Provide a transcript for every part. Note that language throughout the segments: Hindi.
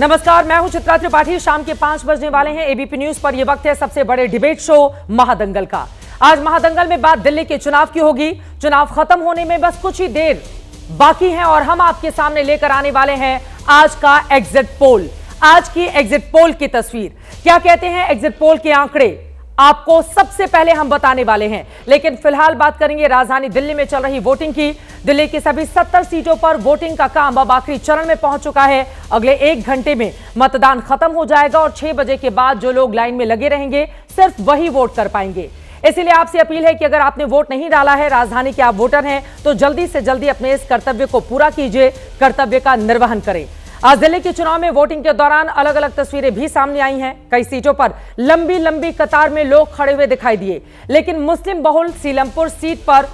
नमस्कार, मैं हूं चित्रा त्रिपाठी। शाम के 5 बजने वाले हैं। एबीपी न्यूज पर यह वक्त है सबसे बड़े डिबेट शो महादंगल का। आज महादंगल में बात दिल्ली के चुनाव की होगी। चुनाव खत्म होने में बस कुछ ही देर बाकी है और हम आपके सामने लेकर आने वाले हैं आज का एग्जिट पोल। आज की एग्जिट पोल की तस्वीर क्या कहते हैं एग्जिट पोल के आंकड़े, आपको सबसे पहले हम बताने वाले हैं। लेकिन फिलहाल बात करेंगे राजधानी दिल्ली में चल रही वोटिंग की। दिल्ली की सभी 70 सीटों पर वोटिंग का काम अब आखिरी चरण में पहुंच चुका है। अगले 1 घंटे में मतदान खत्म हो जाएगा और 6 बजे के बाद जो लोग लाइन में लगे रहेंगे सिर्फ वही वोट कर पाएंगे। इसीलिए आपसे अपील है कि अगर आपने वोट नहीं डाला है, राजधानी के आप वोटर हैं, तो जल्दी से जल्दी अपने इस कर्तव्य को पूरा कीजिए, कर्तव्य का निर्वहन करें। आज दिल्ली के चुनाव में वोटिंग के दौरान अलग अलग तस्वीरें भी सामने आई हैं। कई सीटों पर लंबी लंबी कतार में लोग खड़े हुए दिखाई दिए, लेकिन मुस्लिम बहुल सीलमपुर सीट पर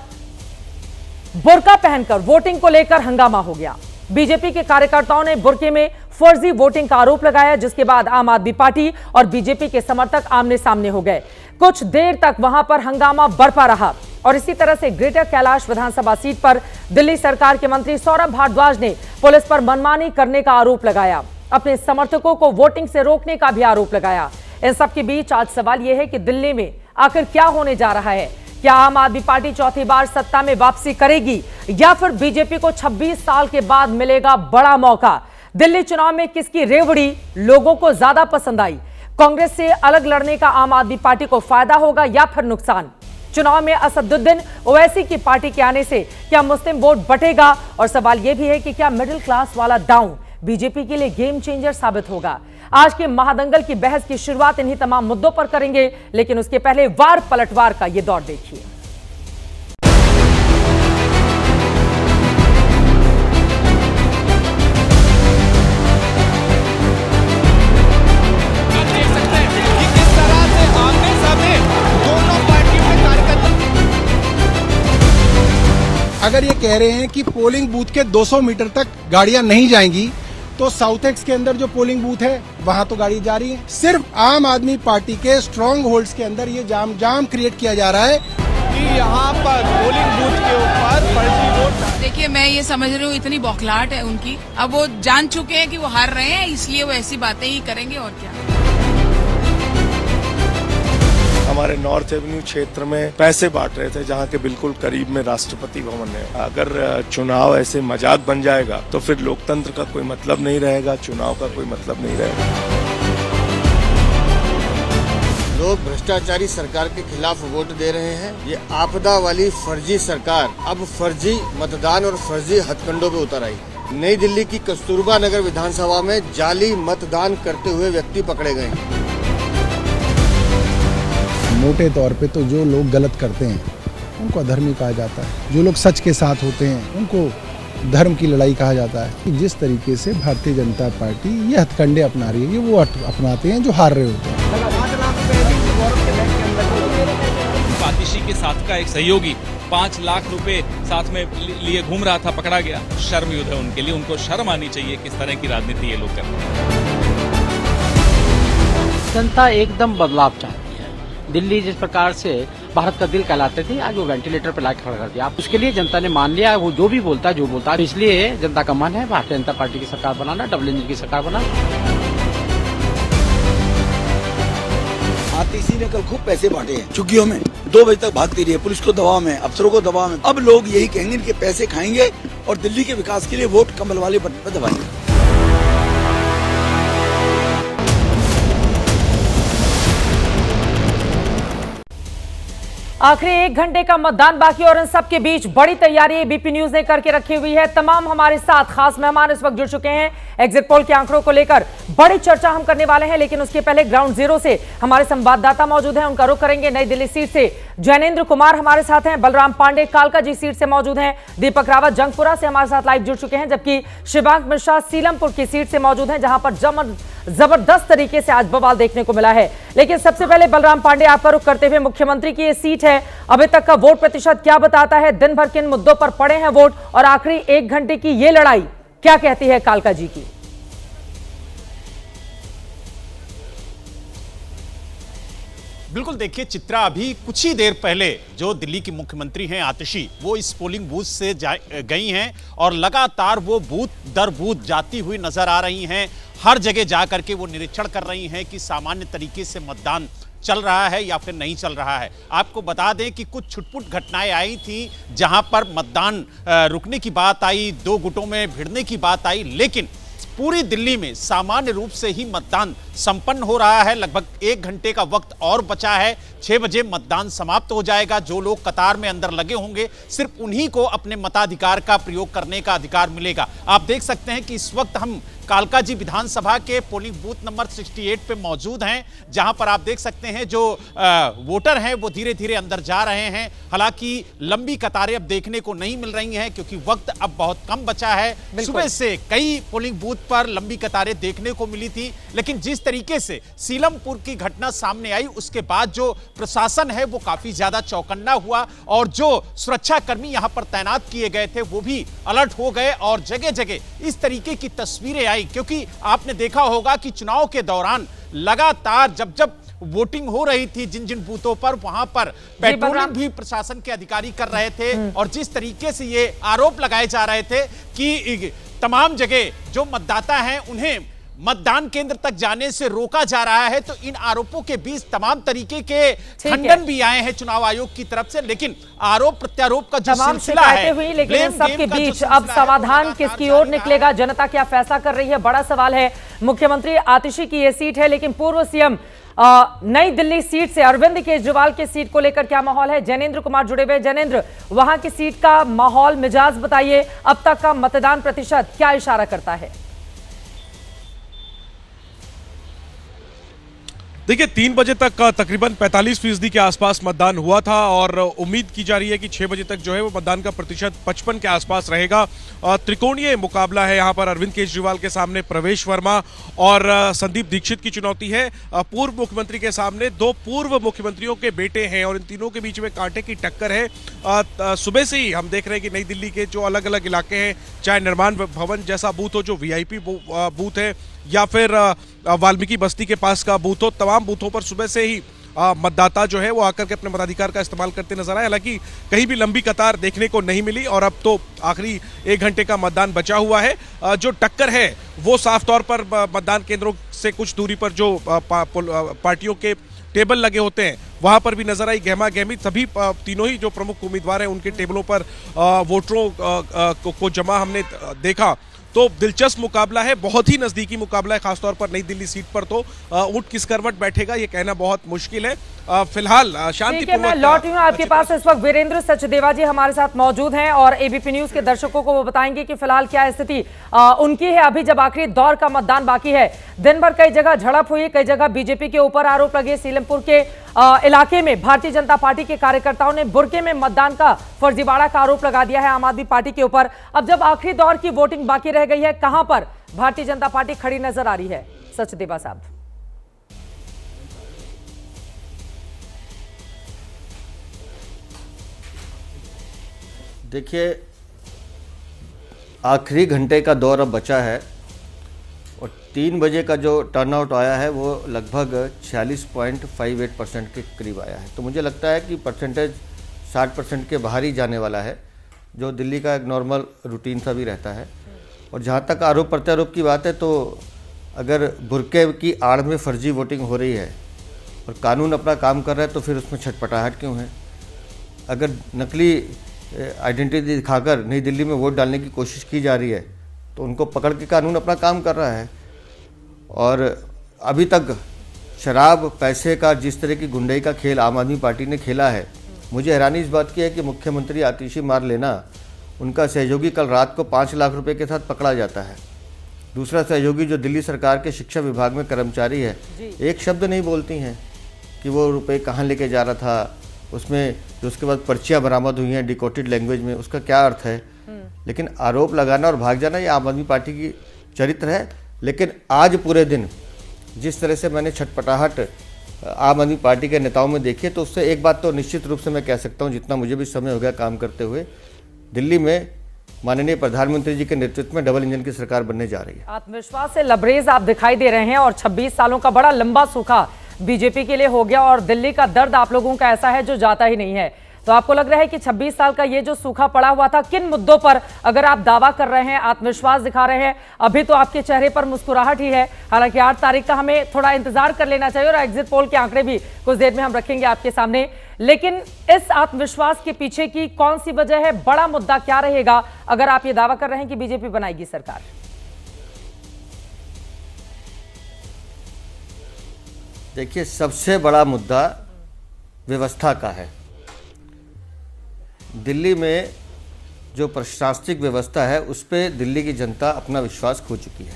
बुर्का पहनकर वोटिंग को लेकर हंगामा हो गया। बीजेपी के कार्यकर्ताओं ने बुर्के में फर्जी वोटिंग का आरोप लगाया, जिसके बाद आम आदमी पार्टी और बीजेपी के समर्थक आमने सामने हो गए। कुछ देर तक वहां पर हंगामा बरपा रहा और इसी तरह से ग्रेटर कैलाश विधानसभा सीट पर दिल्ली सरकार के मंत्री सौरभ भारद्वाज ने पुलिस पर मनमानी करने का आरोप लगाया। अपने समर्थकों को वोटिंग से रोकने का भी आरोप लगाया। इन सबके बीच आज सवाल यह है कि दिल्ली में आखिर क्या होने जा रहा है। क्या आम आदमी पार्टी चौथी बार सत्ता में वापसी करेगी या फिर बीजेपी को 26 साल के बाद मिलेगा बड़ा मौका। दिल्ली चुनाव में किसकी रेवड़ी लोगों को ज्यादा पसंद आई। कांग्रेस से अलग लड़ने का आम आदमी पार्टी को फायदा होगा या फिर नुकसान। चुनाव में असदुद्दीन ओवैसी की पार्टी के आने से क्या मुस्लिम वोट बटेगा, और सवाल यह भी है कि क्या मिडिल क्लास वाला डाउन बीजेपी के लिए गेम चेंजर साबित होगा। आज के महादंगल की बहस की शुरुआत इन्हीं तमाम मुद्दों पर करेंगे, लेकिन उसके पहले वार पलटवार का यह दौर देखिए। अगर ये कह रहे हैं कि पोलिंग बूथ के 200 मीटर तक गाड़ियां नहीं जाएंगी, तो साउथ एक्स के अंदर जो पोलिंग बूथ है वहां तो गाड़ी जा रही है। सिर्फ आम आदमी पार्टी के स्ट्रॉन्ग होल्ड्स के अंदर ये जाम क्रिएट किया जा रहा है कि यहाँ पर पोलिंग बूथ के ऊपर फर्जी वोट। देखिए, मैं ये समझ रही हूँ इतनी बौखलाहट है उनकी। अब वो जान चुके हैं कि वो हार रहे हैं, इसलिए वो ऐसी बातें ही करेंगे और क्या। हमारे नॉर्थ एवेन्यू क्षेत्र में पैसे बांट रहे थे, जहाँ के बिल्कुल करीब में राष्ट्रपति भवन है। अगर चुनाव ऐसे मजाक बन जाएगा तो फिर लोकतंत्र का कोई मतलब नहीं रहेगा, चुनाव का कोई मतलब नहीं रहेगा। लोग भ्रष्टाचारी सरकार के खिलाफ वोट दे रहे हैं। ये आपदा वाली फर्जी सरकार अब फर्जी मतदान और फर्जी हथकंडों पे उतर आई। नई दिल्ली की कस्तूरबा नगर विधानसभा में जाली मतदान करते हुए व्यक्ति पकड़े गए। मोटे तौर पे तो जो लोग गलत करते हैं उनको अधर्मी कहा जाता है, जो लोग सच के साथ होते हैं उनको धर्म की लड़ाई कहा जाता है। जिस तरीके से भारतीय जनता पार्टी ये हथकंडे अपना रही है, ये वो अपनाते हैं जो हार रहे होते हैं। आतिशी के साथ का एक सहयोगी 5 लाख रुपए साथ में लिए घूम रहा था, पकड़ा गया। शर्मयुद्ध है उनके लिए, उनको शर्म आनी चाहिए किस तरह की राजनीति ये लोग करते हैं। जनता एकदम बदलाव चाहती है। दिल्ली जिस प्रकार से भारत का दिल कहलाते थे, आज वो वेंटिलेटर पर लाके खड़ा कर दिया। उसके लिए जनता ने मान लिया, वो जो भी बोलता है जो बोलता है। इसलिए जनता का मन है भारतीय जनता पार्टी की सरकार बनाना, डबल इंजन की सरकार बनाना। आतिशी ने कल खूब पैसे बांटे हैं चुग्गियों में, 2 बजे तक भागती रही है, पुलिस को दबाव में, अफसरों को दबाव में। अब लोग यही कहेंगे इनके पैसे खाएंगे और दिल्ली के विकास के लिए वोट कमल वाले बटन पर दबाएंगे। आखिरी 1 घंटे का मतदान बाकी और इन सबके बीच बड़ी तैयारी एबीपी न्यूज ने करके रखी हुई है। तमाम हमारे साथ खास मेहमान इस वक्त जुड़ चुके हैं। एग्जिट पोल के आंकड़ों को लेकर बड़ी चर्चा हम करने वाले हैं, लेकिन उसके पहले ग्राउंड जीरो से हमारे संवाददाता मौजूद हैं, उनका रुख करेंगे। नई दिल्ली सीट से जैनेन्द्र कुमार हमारे साथ हैं, बलराम पांडे कालका जी सीट से मौजूद हैं, दीपक रावत जंगपुरा से हमारे साथ लाइव जुड़ चुके हैं, जबकि शिवांक मिश्रा सीलमपुर की सीट से मौजूद हैं, जहां पर जबरदस्त तरीके से आज बवाल देखने को मिला है। लेकिन सबसे पहले बलराम पांडे आपका रुख करते हुए, मुख्यमंत्री की ये सीट है, अभी तक का वोट प्रतिशत क्या बताता है? दिन भर किन मुद्दों पर पड़े हैं वोट, और आखिरी 1 घंटे की ये लड़ाई क्या कहती है कालका जी की? बिल्कुल, देखिए चित्रा, अभी कुछ ही देर पहले जो दिल्ली की मुख्यमंत्री हैं आतिशी, वो इस पोलिंग बूथ से गई हैं और लगातार वो बूथ दर बूथ जाती हुई नजर आ रही हैं। हर जगह जा करके वो निरीक्षण कर रही हैं कि सामान्य तरीके से मतदान चल रहा है या फिर नहीं चल रहा है। आपको बता दें कि कुछ छुटपुट घटनाएं आई थी जहां पर मतदान रुकने की बात आई, 2 गुटों में भिड़ने की बात आई, लेकिन पूरी दिल्ली में सामान्य रूप से ही मतदान संपन्न हो रहा है। लगभग 1 घंटे का वक्त और बचा है, 6 बजे मतदान समाप्त हो जाएगा। जो लोग कतार में अंदर लगे होंगे, सिर्फ उन्हीं को अपने मताधिकार का प्रयोग करने का अधिकार मिलेगा। आप देख सकते हैं कि इस वक्त हम कालका जी विधानसभा के पोलिंग बूथ नंबर 68 पे मौजूद हैं, जहां पर आप देख सकते हैं जो वोटर हैं वो धीरे धीरे अंदर जा रहे हैं। हालांकि लंबी कतारें अब देखने को नहीं मिल रही हैं क्योंकि वक्त अब बहुत कम बचा है। सुबह से कई पोलिंग बूथ पर लंबी कतारें देखने को मिली थी, लेकिन जिस तरीके से सीलमपुर की घटना सामने आई उसके बाद जो प्रशासन है वो काफी ज्यादा चौकन्ना हुआ और जो सुरक्षाकर्मी यहां पर तैनात किए गए थे वो भी अलर्ट हो गए और जगह जगह इस तरीके की तस्वीरें आई। क्योंकि आपने देखा होगा कि चुनाव के दौरान लगातार जब वोटिंग हो रही थी जिन जिन बूथों पर, वहां पर पेट्रोलिंग भी प्रशासन के अधिकारी कर रहे थे और जिस तरीके से ये आरोप लगाए जा रहे थे कि तमाम जगह जो मतदाता हैं उन्हें मतदान केंद्र तक जाने से रोका जा रहा है, तो इन आरोपों के बीच तमाम तरीके के खंडन भी आए हैं चुनाव आयोग की तरफ से। लेकिन आरोप प्रत्यारोप का जो सिलसिला है हुई, लेकिन इन सबके बीच अब समाधान किसकी ओर निकलेगा, जनता क्या फैसला कर रही है, बड़ा सवाल है। मुख्यमंत्री आतिशी की यह सीट है, लेकिन पूर्व सीएम नई दिल्ली सीट से अरविंद केजरीवाल की सीट को लेकर क्या माहौल है? जैनेंद्र कुमार जुड़े हुए। जैनेंद्र, वहां की सीट का माहौल मिजाज बताइए, अब तक का मतदान प्रतिशत क्या इशारा करता है? देखिए 3 बजे तक तकरीबन 45% के आसपास मतदान हुआ था और उम्मीद की जा रही है कि 6 बजे तक जो है वो मतदान का प्रतिशत 55 के आसपास रहेगा। त्रिकोणीय मुकाबला है यहाँ पर। अरविंद केजरीवाल के सामने प्रवेश वर्मा और संदीप दीक्षित की चुनौती है। पूर्व मुख्यमंत्री के सामने 2 पूर्व मुख्यमंत्रियों के बेटे हैं और इन तीनों के बीच में कांटे की टक्कर है। सुबह से ही हम देख रहे हैं कि नई दिल्ली के जो अलग अलग इलाके हैं, चाहे निर्माण भवन जैसा बूथ हो जो VIP बूथ है या फिर वाल्मीकि बस्ती के पास का बूथ हो, तमाम बूथों पर सुबह से ही मतदाता जो है वो आकर के अपने मताधिकार का इस्तेमाल करते नजर आए। हालांकि कहीं भी लंबी कतार देखने को नहीं मिली और अब तो आखिरी 1 घंटे का मतदान बचा हुआ है। जो टक्कर है वो साफ तौर पर मतदान केंद्रों से कुछ दूरी पर जो पार्टियों के टेबल लगे होते हैं वहां पर भी नजर आई। गहमा गहमी सभी तीनों ही जो प्रमुख उम्मीदवार हैं उनके टेबलों पर वोटरों को जमा हमने देखा। तो दिलचस्प मुकाबला है, बहुत ही नजदीकी मुकाबला है, खासतौर पर नई दिल्ली सीट पर। तो ऊंट किस करवट बैठेगा ये कहना बहुत मुश्किल है। फिलहाल शांतिपूर्वक मैं लौट रही हूं आपके पास। इस वक्त वीरेंद्र सचदेवा जी हमारे साथ मौजूद हैं और ABP न्यूज के दर्शकों को वो बताएंगे कि फिलहाल क्या स्थिति उनकी है अभी जब आखिरी दौर का मतदान बाकी है। दिन भर कई जगह झड़प हुई, कई जगह बीजेपी के ऊपर आरोप लगे। सीलमपुर के इलाके में भारतीय जनता पार्टी के कार्यकर्ताओं ने बुर्के में मतदान का फर्जीवाड़ा का आरोप लगा दिया है आम आदमी पार्टी के ऊपर। अब जब आखिरी दौर की वोटिंग बाकी रह गई है, कहां पर भारतीय जनता पार्टी खड़ी नजर आ रही है? सचदेवा साहब। देखिए, आखिरी घंटे का दौर अब बचा है और 3 बजे का जो टर्नआउट आया है वो लगभग 46.58% के करीब आया है। तो मुझे लगता है कि परसेंटेज 60% के बाहर ही जाने वाला है, जो दिल्ली का एक नॉर्मल रूटीन सा भी रहता है। और जहाँ तक आरोप प्रत्यारोप की बात है, तो अगर बुर्के की आड़ में फर्जी वोटिंग हो रही है और कानून अपना काम कर रहा है तो फिर उसमें छटपटाहट क्यों है? अगर नकली आइडेंटिटी दिखाकर नई दिल्ली में वोट डालने की कोशिश की जा रही है तो उनको पकड़ के कानून अपना काम कर रहा है। और अभी तक शराब पैसे का जिस तरह की गुंडई का खेल आम आदमी पार्टी ने खेला है, मुझे हैरानी इस बात की है कि मुख्यमंत्री आतिशी मार लेना, उनका सहयोगी कल रात को 5 लाख रुपए के साथ पकड़ा जाता है। दूसरा सहयोगी जो दिल्ली सरकार के शिक्षा विभाग में कर्मचारी है, एक शब्द नहीं बोलती हैं कि वो रुपए कहाँ लेके जा रहा था। उसमें जो उसके बाद पर्चियाँ बरामद हुई हैं डिकोडेड लैंग्वेज में, उसका क्या अर्थ है? लेकिन आरोप लगाना और भाग जाना ये आम आदमी पार्टी की चरित्र है। लेकिन आज पूरे दिन जिस तरह से मैंने छटपटाहट आम आदमी पार्टी के नेताओं में देखी, तो उससे एक बात तो निश्चित रूप से मैं कह सकता हूँ, जितना मुझे भी समय हो गया काम करते हुए, दिल्ली में माननीय प्रधानमंत्री जी के नेतृत्व में डबल इंजन की सरकार बनने जा रही है। आत्मविश्वास से लबरेज आप दिखाई दे रहे हैं और 26 सालों का बड़ा लंबा सूखा बीजेपी के लिए हो गया और दिल्ली का दर्द आप लोगों का ऐसा है जो जाता ही नहीं है। तो आपको लग रहा है कि 26 साल का ये जो सूखा पड़ा हुआ था, किन मुद्दों पर अगर आप दावा कर रहे हैं, आत्मविश्वास दिखा रहे हैं, अभी तो आपके चेहरे पर मुस्कुराहट ही है। हालांकि 8 तारीख का हमें थोड़ा इंतजार कर लेना चाहिए और एग्जिट पोल के आंकड़े भी कुछ देर में हम रखेंगे आपके सामने। लेकिन इस आत्मविश्वास के पीछे की कौन सी वजह है, बड़ा मुद्दा क्या रहेगा अगर आप ये दावा कर रहे हैं कि बीजेपी बनाएगी सरकार? देखिए, सबसे बड़ा मुद्दा व्यवस्था का है। दिल्ली में जो प्रशासनिक व्यवस्था है उस पर दिल्ली की जनता अपना विश्वास खो चुकी है।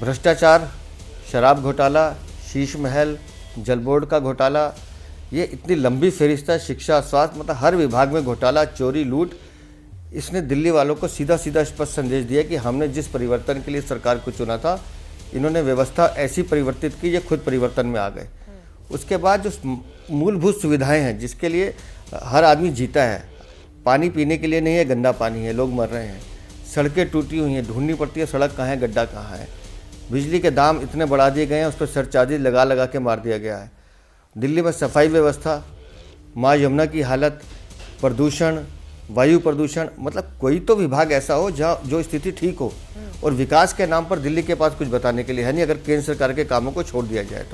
भ्रष्टाचार, शराब घोटाला, शीश महल, जल बोर्ड का घोटाला, ये इतनी लंबी फहरिस्त है। शिक्षा, स्वास्थ्य, मतलब हर विभाग में घोटाला, चोरी, लूट। इसने दिल्ली वालों को सीधा सीधा स्पष्ट संदेश दिया कि हमने जिस परिवर्तन के लिए सरकार को चुना था, इन्होंने व्यवस्था ऐसी परिवर्तित की, ये खुद परिवर्तन में आ गए। उसके बाद जो मूलभूत सुविधाएं हैं जिसके लिए हर आदमी जीता है, पानी पीने के लिए नहीं है, गंदा पानी है, लोग मर रहे हैं। सड़कें टूटी हुई हैं, ढूंढनी पड़ती है सड़क कहाँ है, गड्ढा कहाँ है। बिजली के दाम इतने बढ़ा दिए गए हैं, उस पर सरचार्जेज लगा लगा के मार दिया गया है। दिल्ली में सफाई व्यवस्था, माँ यमुना की हालत, प्रदूषण, वायु प्रदूषण, मतलब कोई तो विभाग ऐसा हो जहाँ जो स्थिति ठीक हो। और विकास के नाम पर दिल्ली के पास कुछ बताने के लिए है नहीं, अगर केंद्र सरकार के कामों को छोड़ दिया जाए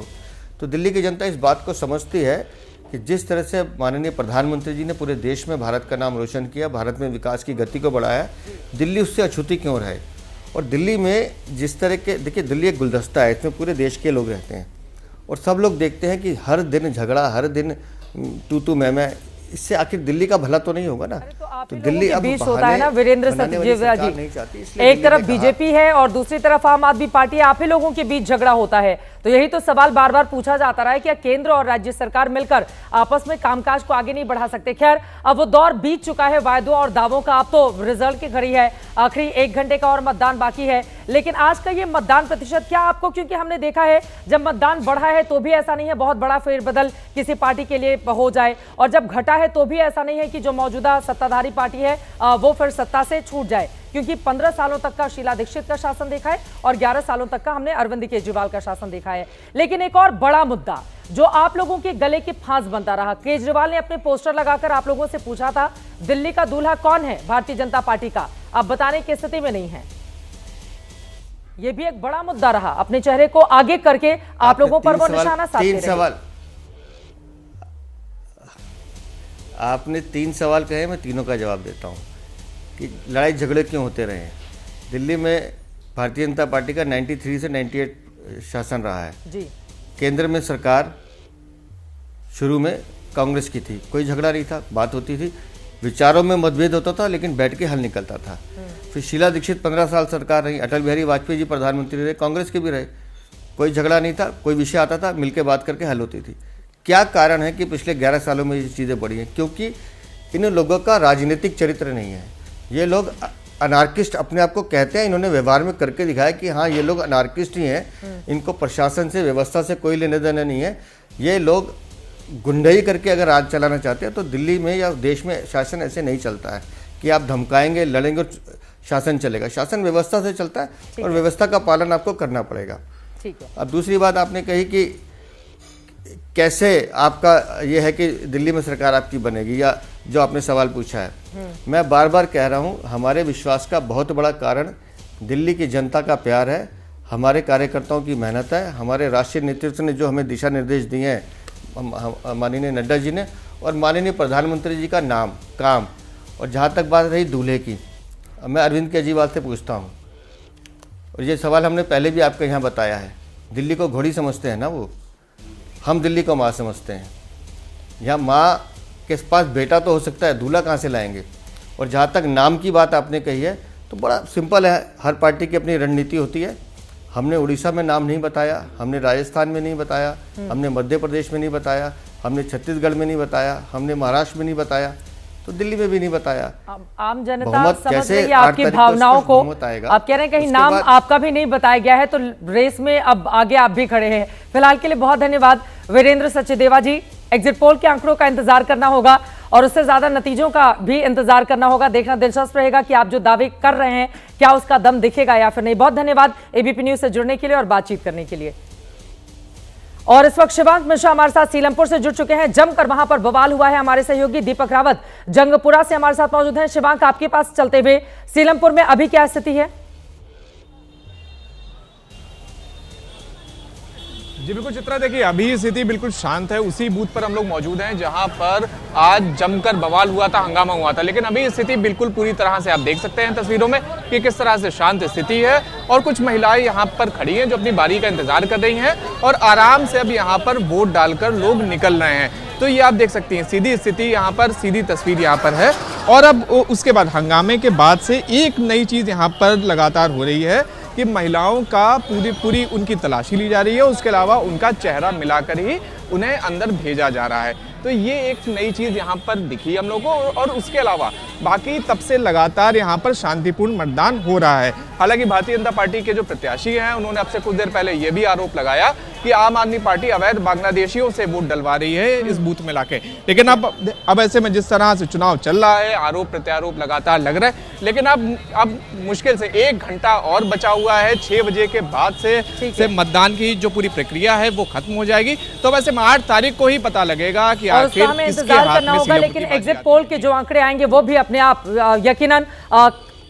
तो दिल्ली की जनता इस बात को समझती है कि जिस तरह से माननीय प्रधानमंत्री जी ने पूरे देश में भारत का नाम रोशन किया, भारत में विकास की गति को बढ़ाया, दिल्ली उससे अछूती क्यों रहे। और दिल्ली में जिस तरह के, देखिए दिल्ली एक गुलदस्ता है, इसमें पूरे देश के लोग रहते हैं और सब लोग देखते हैं कि हर दिन झगड़ा, हर दिन तू मैं, इससे आखिर दिल्ली का भला तो नहीं होगा ना। तो दिल्ली अब बीच होता है ना वीरेंद्र सचदेवा जी, एक तरफ बीजेपी है और दूसरी तरफ आम आदमी पार्टी है, आप ही लोगों के बीच झगड़ा होता है। तो यही तो सवाल बार बार पूछा जाता रहा है कि केंद्र और राज्य सरकार मिलकर आपस में कामकाज को आगे नहीं बढ़ा सकते। खैर, अब वो दौर बीत चुका है वायदों और दावों का, अब तो रिजल्ट की घड़ी है, आखिरी 1 घंटे का और मतदान बाकी है। लेकिन आज का ये मतदान प्रतिशत क्या आपको, क्योंकि हमने देखा है जब मतदान बढ़ा है तो भी ऐसा नहीं है बहुत बड़ा फेरबदल किसी पार्टी के लिए हो जाए, और जब घटा है तो भी ऐसा नहीं है कि जो मौजूदा सत्ताधारी पार्टी है वो फिर सत्ता से छूट जाए, क्योंकि 15 सालों तक का शीला दीक्षित का शासन देखा है और 11 सालों तक का हमने अरविंद केजरीवाल का शासन देखा है। लेकिन एक और बड़ा मुद्दा जो आप लोगों के गले की फांस बनता रहा, केजरीवाल ने अपने पोस्टर लगाकर आप लोगों से पूछा था दिल्ली का दूल्हा कौन है भारतीय जनता पार्टी का, अब बताने की स्थिति में नहीं है। यह भी एक बड़ा मुद्दा रहा, अपने चेहरे को आगे करके आप लोगों पर वो निशाना साधते रहे। आपने 3 सवाल कहे, मैं तीनों का जवाब देता हूं कि लड़ाई झगड़े क्यों होते रहे हैं। दिल्ली में भारतीय जनता पार्टी का 93 से 98 शासन रहा है जी। केंद्र में सरकार शुरू में कांग्रेस की थी, कोई झगड़ा नहीं था, बात होती थी, विचारों में मतभेद होता था लेकिन बैठ के हल निकलता था। फिर शीला दीक्षित 15 साल सरकार रही, अटल बिहारी वाजपेयी जी प्रधानमंत्री रहे, कांग्रेस के भी रहे, कोई झगड़ा नहीं था, कोई विषय आता था मिलकर बात करके हल होती थी। क्या कारण है कि पिछले 11 सालों में ये चीज़ें बढ़ी हैं? क्योंकि इन लोगों का राजनीतिक चरित्र नहीं है। ये लोग अनार्किस्ट अपने आप को कहते हैं, इन्होंने व्यवहार में करके दिखाया कि हाँ ये लोग अनार्किस्ट ही हैं, इनको प्रशासन से, व्यवस्था से कोई लेने देना नहीं है। ये लोग गुंडाई करके अगर राज चलाना चाहते हैं तो दिल्ली में या देश में शासन ऐसे नहीं चलता है कि आप धमकाएंगे, लड़ेंगे और शासन चलेगा। शासन व्यवस्था से चलता है और व्यवस्था का पालन आपको करना पड़ेगा। ठीक है। अब दूसरी बात आपने कही कि कैसे आपका ये है कि दिल्ली में सरकार आपकी बनेगी, या जो आपने सवाल पूछा है, मैं बार बार कह रहा हूँ हमारे विश्वास का बहुत बड़ा कारण दिल्ली की जनता का प्यार है, हमारे कार्यकर्ताओं की मेहनत है, हमारे राष्ट्रीय नेतृत्व ने जो हमें दिशा निर्देश दिए हैं माननीय नड्डा जी ने, और माननीय प्रधानमंत्री जी का नाम, काम। और जहाँ तक बात रही दूल्हे की, मैं अरविंद केजरीवाल से पूछता हूँ, और ये सवाल हमने पहले भी आपके यहाँ बताया है, दिल्ली को घोड़ी समझते हैं ना वो, हम दिल्ली को माँ समझते हैं। यहाँ माँ के पास बेटा तो हो सकता है, दूल्हा कहाँ से लाएंगे। और जहाँ तक नाम की बात आपने कही है तो बड़ा सिंपल है, हर पार्टी की अपनी रणनीति होती है। हमने उड़ीसा में नाम नहीं बताया, हमने राजस्थान में नहीं बताया, हमने मध्य प्रदेश में नहीं बताया, हमने छत्तीसगढ़ में नहीं बताया, हमने महाराष्ट्र में नहीं बताया, तो दिल्ली में भी नहीं बताया। आम जनता समझ रही है आपकी भावनाओं को। आप कह रहे हैं कहीं नाम आपका भी नहीं बताया गया है, तो रेस में अब आगे आप भी खड़े हैं। फिलहाल के लिए बहुत धन्यवाद वीरेंद्र सचदेवा जी। एग्जिट पोल के आंकड़ों का इंतजार करना होगा और उससे ज्यादा नतीजों का भी इंतजार करना होगा। देखना दिलचस्प रहेगा कि आप जो दावे कर रहे हैं क्या उसका दम दिखेगा या फिर नहीं। बहुत धन्यवाद एबीपी न्यूज से जुड़ने के लिए और बातचीत करने के लिए। और इस वक्त शिवांक मिश्रा हमारे साथ सीलमपुर से जुड़ चुके हैं। जमकर वहां पर बवाल हुआ है। हमारे सहयोगी दीपक रावत जंगपुरा से हमारे साथ मौजूद हैं। शिवांक, आपके पास चलते हुए सीलमपुर में अभी क्या स्थिति है? जी बिल्कुल चित्रा, देखिए अभी स्थिति बिल्कुल शांत है। उसी बूथ पर हम लोग मौजूद हैं जहां पर आज जमकर बवाल हुआ था, हंगामा हुआ था, लेकिन अभी स्थिति बिल्कुल पूरी तरह से आप देख सकते हैं तस्वीरों में कि किस तरह से शांत स्थिति है। और कुछ महिलाएं यहां पर खड़ी हैं जो अपनी बारी का इंतजार कर रही हैं और आराम से अब यहां पर वोट डालकर लोग निकल रहे हैं। तो ये आप देख सकती हैं सीधी स्थिति यहाँ पर, सीधी तस्वीर यहाँ पर है। और अब उसके बाद हंगामे के बाद से एक नई चीज़ यहाँ पर लगातार हो रही है कि महिलाओं का पूरी उनकी तलाशी ली जा रही है। उसके अलावा उनका चेहरा मिलाकर ही उन्हें अंदर भेजा जा रहा है। तो ये एक नई चीज़ यहाँ पर दिखी हम लोगों को। और उसके अलावा बाकी तब से लगातार यहाँ पर शांतिपूर्ण मतदान हो रहा है। हालांकि भारतीय जनता पार्टी के जो प्रत्याशी हैं उन्होंने अब से कुछ देर पहले ये भी आरोप लगाया कि आम आदमी पार्टी अवैध बांग्लादेशियों से वोट डलवा रही है इस बूथ में लाके। लेकिन अब ऐसे में जिस तरह से चुनाव चल रहा है, आरोप प्रत्यारोप लगातार लग रहा है, लेकिन अब मुश्किल से 1 घंटा और बचा हुआ है। 6 बजे के बाद से मतदान की जो पूरी प्रक्रिया है वो खत्म हो जाएगी। तो वैसे 8 तारीख को ही पता लगेगा कि आखिर हमें इंतजार करना होगा। लेकिन एग्जिट पोल के जो आंकड़े आएंगे वो भी अपने आप यकीनन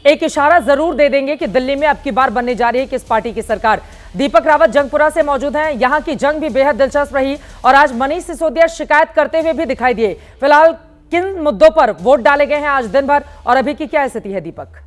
एक इशारा जरूर दे देंगे कि दिल्ली में अब की बार बनने जा रही है किस पार्टी की सरकार। दीपक रावत जंगपुरा से मौजूद हैं। यहां की जंग भी बेहद दिलचस्प रही और आज मनीष सिसोदिया शिकायत करते हुए भी दिखाई दिए। फिलहाल किन मुद्दों पर वोट डाले गए हैं आज दिन भर और अभी की क्या स्थिति है दीपक?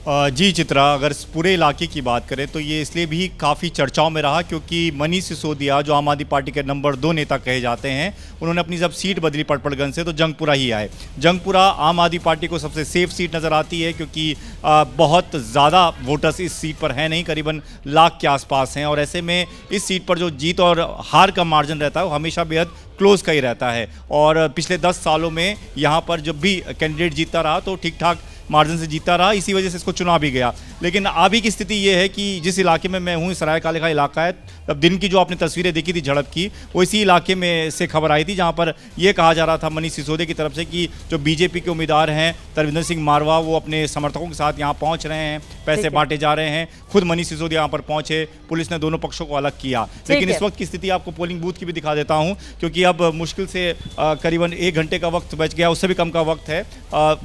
जी चित्रा, अगर इस पूरे इलाके की बात करें तो ये इसलिए भी काफ़ी चर्चाओं में रहा क्योंकि मनीष सिसोदिया जो आम आदमी पार्टी के नंबर 2 नेता कहे जाते हैं, उन्होंने अपनी जब सीट बदली पटपड़गंज से तो जंगपुरा ही आए। जंगपुरा आम आदमी पार्टी को सबसे सेफ सीट नज़र आती है क्योंकि बहुत ज़्यादा वोटर्स इस सीट पर हैं नहीं, करीबन लाख के आसपास हैं। और ऐसे में इस सीट पर जो जीत और हार का मार्जिन रहता है वो हमेशा बेहद क्लोज का ही रहता है। और पिछले 10 सालों में यहाँ पर जब भी कैंडिडेट जीतता रहा तो ठीक ठाक मार्जिन से जीतता रहा, इसी वजह से इसको चुना भी गया। लेकिन अभी की स्थिति ये है कि जिस इलाके में मैं हूँ, सरायकाले का इलाका है, अब दिन की जो आपने तस्वीरें देखी थी झड़प की, वो इसी इलाके में से खबर आई थी जहाँ पर यह कहा जा रहा था मनीष सिसोदिया की तरफ से कि जो बीजेपी के उम्मीदवार हैं तरविंदर सिंह मारवा, वो अपने समर्थकों के साथ यहाँ पहुँच रहे हैं, पैसे बांटे जा रहे हैं। खुद मनीष सिसोदिया यहाँ पर पहुँचे, पुलिस ने दोनों पक्षों को अलग किया। लेकिन इस वक्त की स्थिति आपको पोलिंग बूथ की भी दिखा देता हूँ क्योंकि अब मुश्किल से करीबन 1 घंटे का वक्त बच गया, उससे भी कम का वक्त है।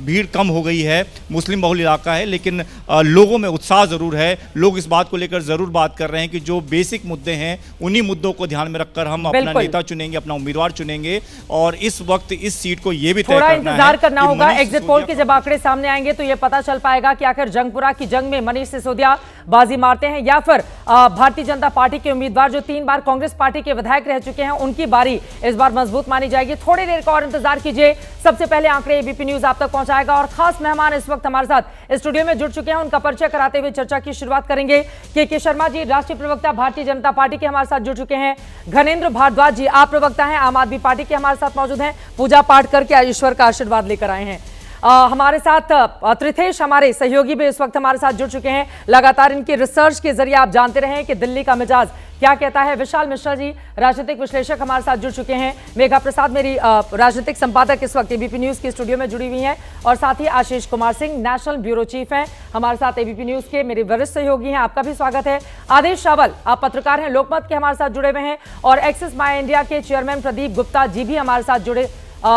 भीड़ कम हो गई है, मुस्लिम बहुल इलाका है, लेकिन लोगों में उत्साह जरूर है। लोग इस बात को लेकर जरूर बात कर रहे हैं कि जो बेसिक मुद्दे हैं उन्हीं मुद्दों को ध्यान में रखकर हम अपना नेता चुनेंगे, अपना उम्मीदवार चुनेंगे। और इस वक्त इस सीट को यह भी थोड़ा इंतजार करना होगा। एग्जिट पोल के जब आंकड़े सामने आएंगे तो यह पता चल पाएगा कि आखिर जंगपुरा की जंग में मनीष सिसोदिया बाजी मारते हैं या फिर भारतीय जनता पार्टी के उम्मीदवार जो 3 बार कांग्रेस पार्टी के विधायक रह चुके हैं उनकी बारी इस बार मजबूत मानी जाएगी। थोड़ी देर का और इंतजार कीजिए। सबसे पहले आंकड़े एबीपी न्यूज आप तक पहुंचाएगा और खास मेहमान इस वक्त हमारे साथ स्टूडियो में जुड़ चुके हैं। उनका परिचय कराते हुए चर्चा की शुरुआत करेंगे। के शर्मा जी राष्ट्रीय प्रवक्ता भारतीय जनता पार्टी के हमारे साथ जुड़ चुके हैं। घनेंद्र भारद्वाज जी आप प्रवक्ता हैं आम आदमी पार्टी के, हमारे साथ मौजूद हैं। पूजा पाठ करके ईश्वर का आशीर्वाद लेकर आए हैं। हमारे साथ त्रिथेश हमारे सहयोगी भी इस वक्त हमारे साथ जुड़ चुके हैं। लगातार इनकी रिसर्च के जरिए आप जानते रहे कि दिल्ली का मिजाज क्या कहता है। विशाल मिश्रा जी राजनीतिक विश्लेषक हमारे साथ जुड़ चुके हैं। मेघा प्रसाद मेरी राजनीतिक संपादक इस वक्त एबीपी न्यूज के स्टूडियो में जुड़ी हुई हैं और साथ ही Ashish Kumar Singh national bureau chief हैं हमारे साथ एबीपी न्यूज के, मेरे वरिष्ठ सहयोगी हैं। आपका भी स्वागत है। आदेश रावल आप पत्रकार हैं, लोकमत के हमारे साथ जुड़े हुए हैं और एक्सिस माई इंडिया के चेयरमैन प्रदीप गुप्ता जी भी हमारे साथ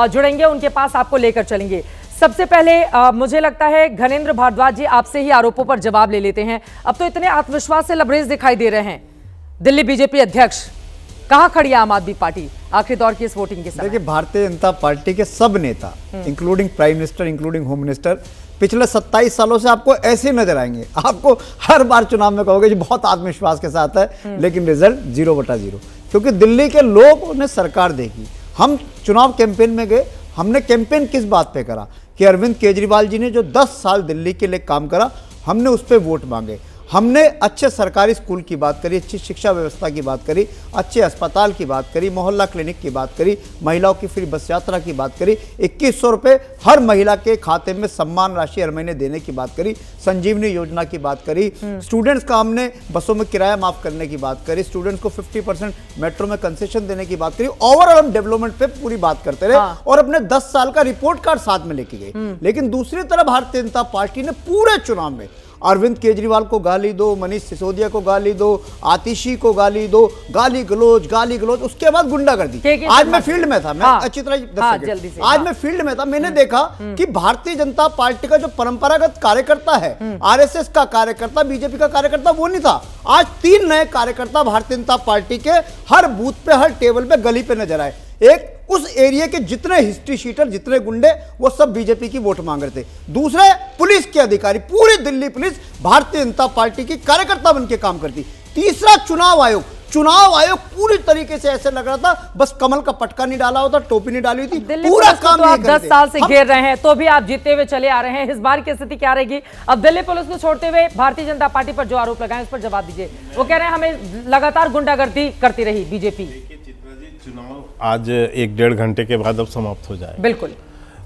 जुड़ेंगे, उनके पास आपको लेकर चलेंगे। सबसे पहले मुझे लगता है घनेंद्र भारद्वाज जी आपसे ही आरोपों पर जवाब ले लेते हैं। अब तो इतने आत्मविश्वास से लबरेज दिखाई दे रहे हैं दिल्ली बीजेपी अध्यक्ष, कहां खड़ी है आम आदमी पार्टी आखिरी दौर की इस वोटिंग के समय? देखिए भारतीय जनता पार्टी के सब नेता including prime minister, including home minister, पिछले 27 सालों से आपको ऐसे नजर आएंगे। आपको हर बार चुनाव में कहोगे जी बहुत आत्मविश्वास के साथ है, लेकिन रिजल्ट 0/0 क्योंकि दिल्ली के लोग ने सरकार देखी। हम चुनाव कैंपेन में गए, हमने कैंपेन किस बात पे करा कि अरविंद केजरीवाल जी ने जो 10 साल दिल्ली के लिए काम करा, हमने उस पर वोट मांगे। हमने अच्छे सरकारी स्कूल की बात करी, अच्छी शिक्षा व्यवस्था की बात करी, अच्छे अस्पताल की बात करी, मोहल्ला क्लिनिक की बात करी, महिलाओं की फ्री बस यात्रा की बात करी, 2100 रुपये हर महिला के खाते में सम्मान राशि हर महीने देने की बात करी, संजीवनी योजना की बात करी, स्टूडेंट्स का हमने बसों में किराया माफ करने की बात करी, स्टूडेंट्स को 50% मेट्रो में कंसेशन देने की बात करी। ओवरऑल हम डेवलपमेंट पे पूरी बात करते रहे और अपने 10 साल का रिपोर्ट कार्ड साथ में लेके गए। लेकिन दूसरी तरफ भारतीय जनता पार्टी ने पूरे चुनाव में अरविंद केजरीवाल को गाली दो, मनीष सिसोदिया को गाली दो, आतिशी को गाली दो, गाली गलोच, उसके बाद गुंडागर्दी। आज मैं फील्ड में था, मैं अच्छी तरह जल्दी से आज मैं फील्ड में था, मैंने देखा कि भारतीय जनता पार्टी का जो परंपरागत कार्यकर्ता है, आरएसएस का कार्यकर्ता, बीजेपी का कार्यकर्ता, वो नहीं था। आज 3 नए कार्यकर्ता भारतीय जनता पार्टी के हर बूथ पे, हर टेबल पे, गली पे नजर आए। एक उस एरिया के जितने हिस्ट्री शीटर, जितने गुंडे, वो सब बीजेपी की वोट मांग रहे थे। दूसरे पुलिस के अधिकारी, पूरी दिल्ली पुलिस भारतीय जनता पार्टी की कार्यकर्ता बनके काम करती। तीसरा चुनाव आयोग पूरी तरीके से ऐसे लग रहा था बस कमल का पटका नहीं डाला होता, टोपी नहीं डाली हुई थी, पूरा काम तो आप 10 साल से घेर रहे हैं, तो भी आप जीतते हुए चले आ रहे हैं। इस बार की स्थिति क्या रहेगी? अब दिल्ली पुलिस को छोड़ते हुए भारतीय जनता पार्टी पर जो आरोप लगाए, उस पर जवाब दीजिए। वो कह रहे हैं हमें लगातार गुंडागर्दी करती रही बीजेपी। चुनाव आज 1-1.5 घंटे के बाद अब समाप्त हो जाए। बिल्कुल।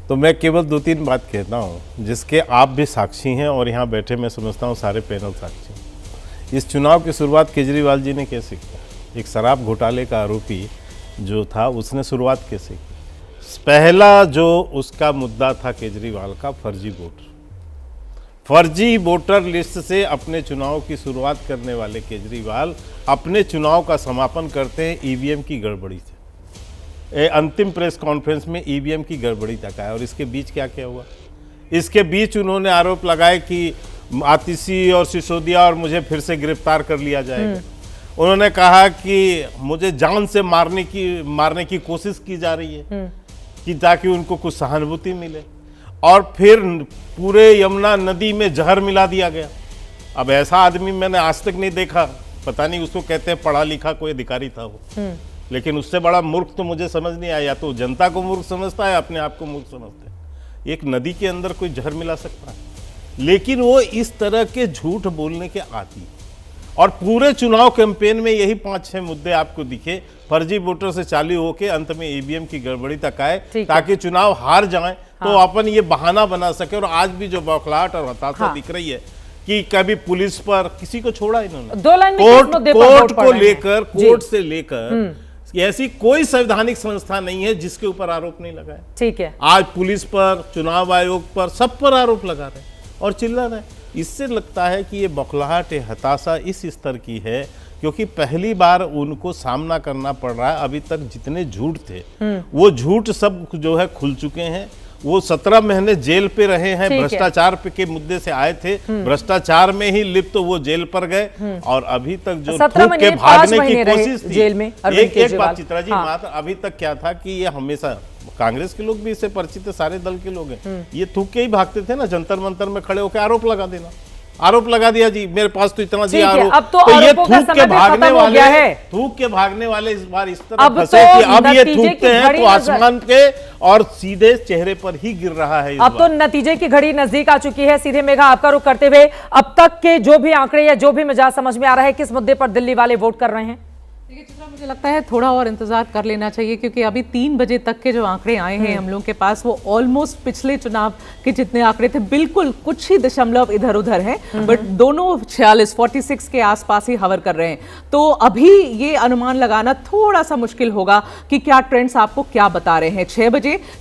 तो मैं केवल 2-3 बात कहता हूँ जिसके आप भी साक्षी हैं और यहाँ बैठे मैं समझता हूँ सारे पैनल साक्षी। इस चुनाव की शुरुआत केजरीवाल जी ने कैसे की? एक शराब घोटाले का आरोपी जो था उसने शुरुआत कैसे की? पहला जो उसका मुद्दा था केजरीवाल का, फर्जी वोटर लिस्ट से अपने चुनाव की शुरुआत करने वाले केजरीवाल अपने चुनाव का समापन करते हैं ईवीएम की गड़बड़ी से। अंतिम प्रेस कॉन्फ्रेंस में ईवीएम की गड़बड़ी तक आया। और इसके बीच क्या क्या हुआ? इसके बीच उन्होंने आरोप लगाए कि आतिशी और सिसोदिया और मुझे फिर से गिरफ्तार कर लिया जाएगा। उन्होंने कहा कि मुझे जान से मारने की कोशिश की जा रही है कि ताकि उनको कुछ सहानुभूति मिले। और फिर पूरे यमुना नदी में जहर मिला दिया गया। अब ऐसा आदमी मैंने आज तक नहीं देखा, पता नहीं उसको कहते हैं पढ़ा लिखा कोई अधिकारी था वो, लेकिन उससे बड़ा मूर्ख तो मुझे समझ नहीं आया। या तो जनता को मूर्ख समझता है, अपने आप को मूर्ख समझता है। एक नदी के अंदर कोई जहर मिला सकता है? लेकिन वो इस तरह के झूठ बोलने के आदी। और पूरे चुनाव कैंपेन में यही 5-6 मुद्दे आपको दिखे, फर्जी वोटर से चालू होके अंत में ईवीएम की गड़बड़ी तक आए, ताकि चुनाव हार जाएं तो अपन ये बहाना बना सके। और आज भी जो बौखलाहट और हताशा दिख रही है कि कभी पुलिस पर किसी को छोड़ा इन्होंने, कोर्ट को लेकर, कोर्ट से लेकर ऐसी कोई संवैधानिक संस्था नहीं है जिसके ऊपर आरोप नहीं लगाए। ठीक है, आज पुलिस पर, चुनाव आयोग पर, सब पर आरोप लगा रहे और चिल्ला रहे। इससे लगता है कि ये बौखलाहट, हताशा इस स्तर की है क्योंकि पहली बार उनको सामना करना पड़ रहा है। अभी तक जितने झूठ थे वो झूठ सब जो है खुल चुके हैं। वो 17 महीने जेल पे रहे हैं, भ्रष्टाचार के मुद्दे से आए थे, भ्रष्टाचार में ही लिप्त तो वो जेल पर गए। और अभी तक जो थूक के भागने की कोशिश थी, जेल में एक बात चित्रा जी, मात्र अभी तक क्या था कि ये हमेशा कांग्रेस के लोग भी इससे परिचित है, सारे दल के लोग हैं, ये थूक के ही भागते थे ना, जंतर मंतर में खड़े होकर आरोप लगा देना, आरोप लगा दिया जी मेरे पास तो इतना जी आरोप। अब तो ये थूक के भागने वाले इस बार इस तरह फंसे कि अब ये थूकते हैं तो आसमान के और सीधे चेहरे पर ही गिर रहा है। अब तो नतीजे की घड़ी नजदीक आ चुकी है। सीधे मेघा आपका रुख करते हुए, अब तक के जो भी आंकड़े या जो भी मिजाज समझ में आ रहा है, किस मुद्दे पर दिल्ली वाले वोट कर रहे हैं? देखिए चित्रा, मुझे लगता है थोड़ा और इंतजार कर लेना चाहिए क्योंकि अभी 3 बजे तक के जो आंकड़े आए हैं हम लोग के पास, वो ऑलमोस्ट पिछले चुनाव के जितने आंकड़े थे, बिल्कुल कुछ ही दशमलव इधर उधर हैं, बट दोनों 46 के आसपास ही हवर कर रहे हैं। तो अभी ये अनुमान लगाना थोड़ा सा मुश्किल होगा कि क्या ट्रेंड्स आपको क्या बता रहे हैं।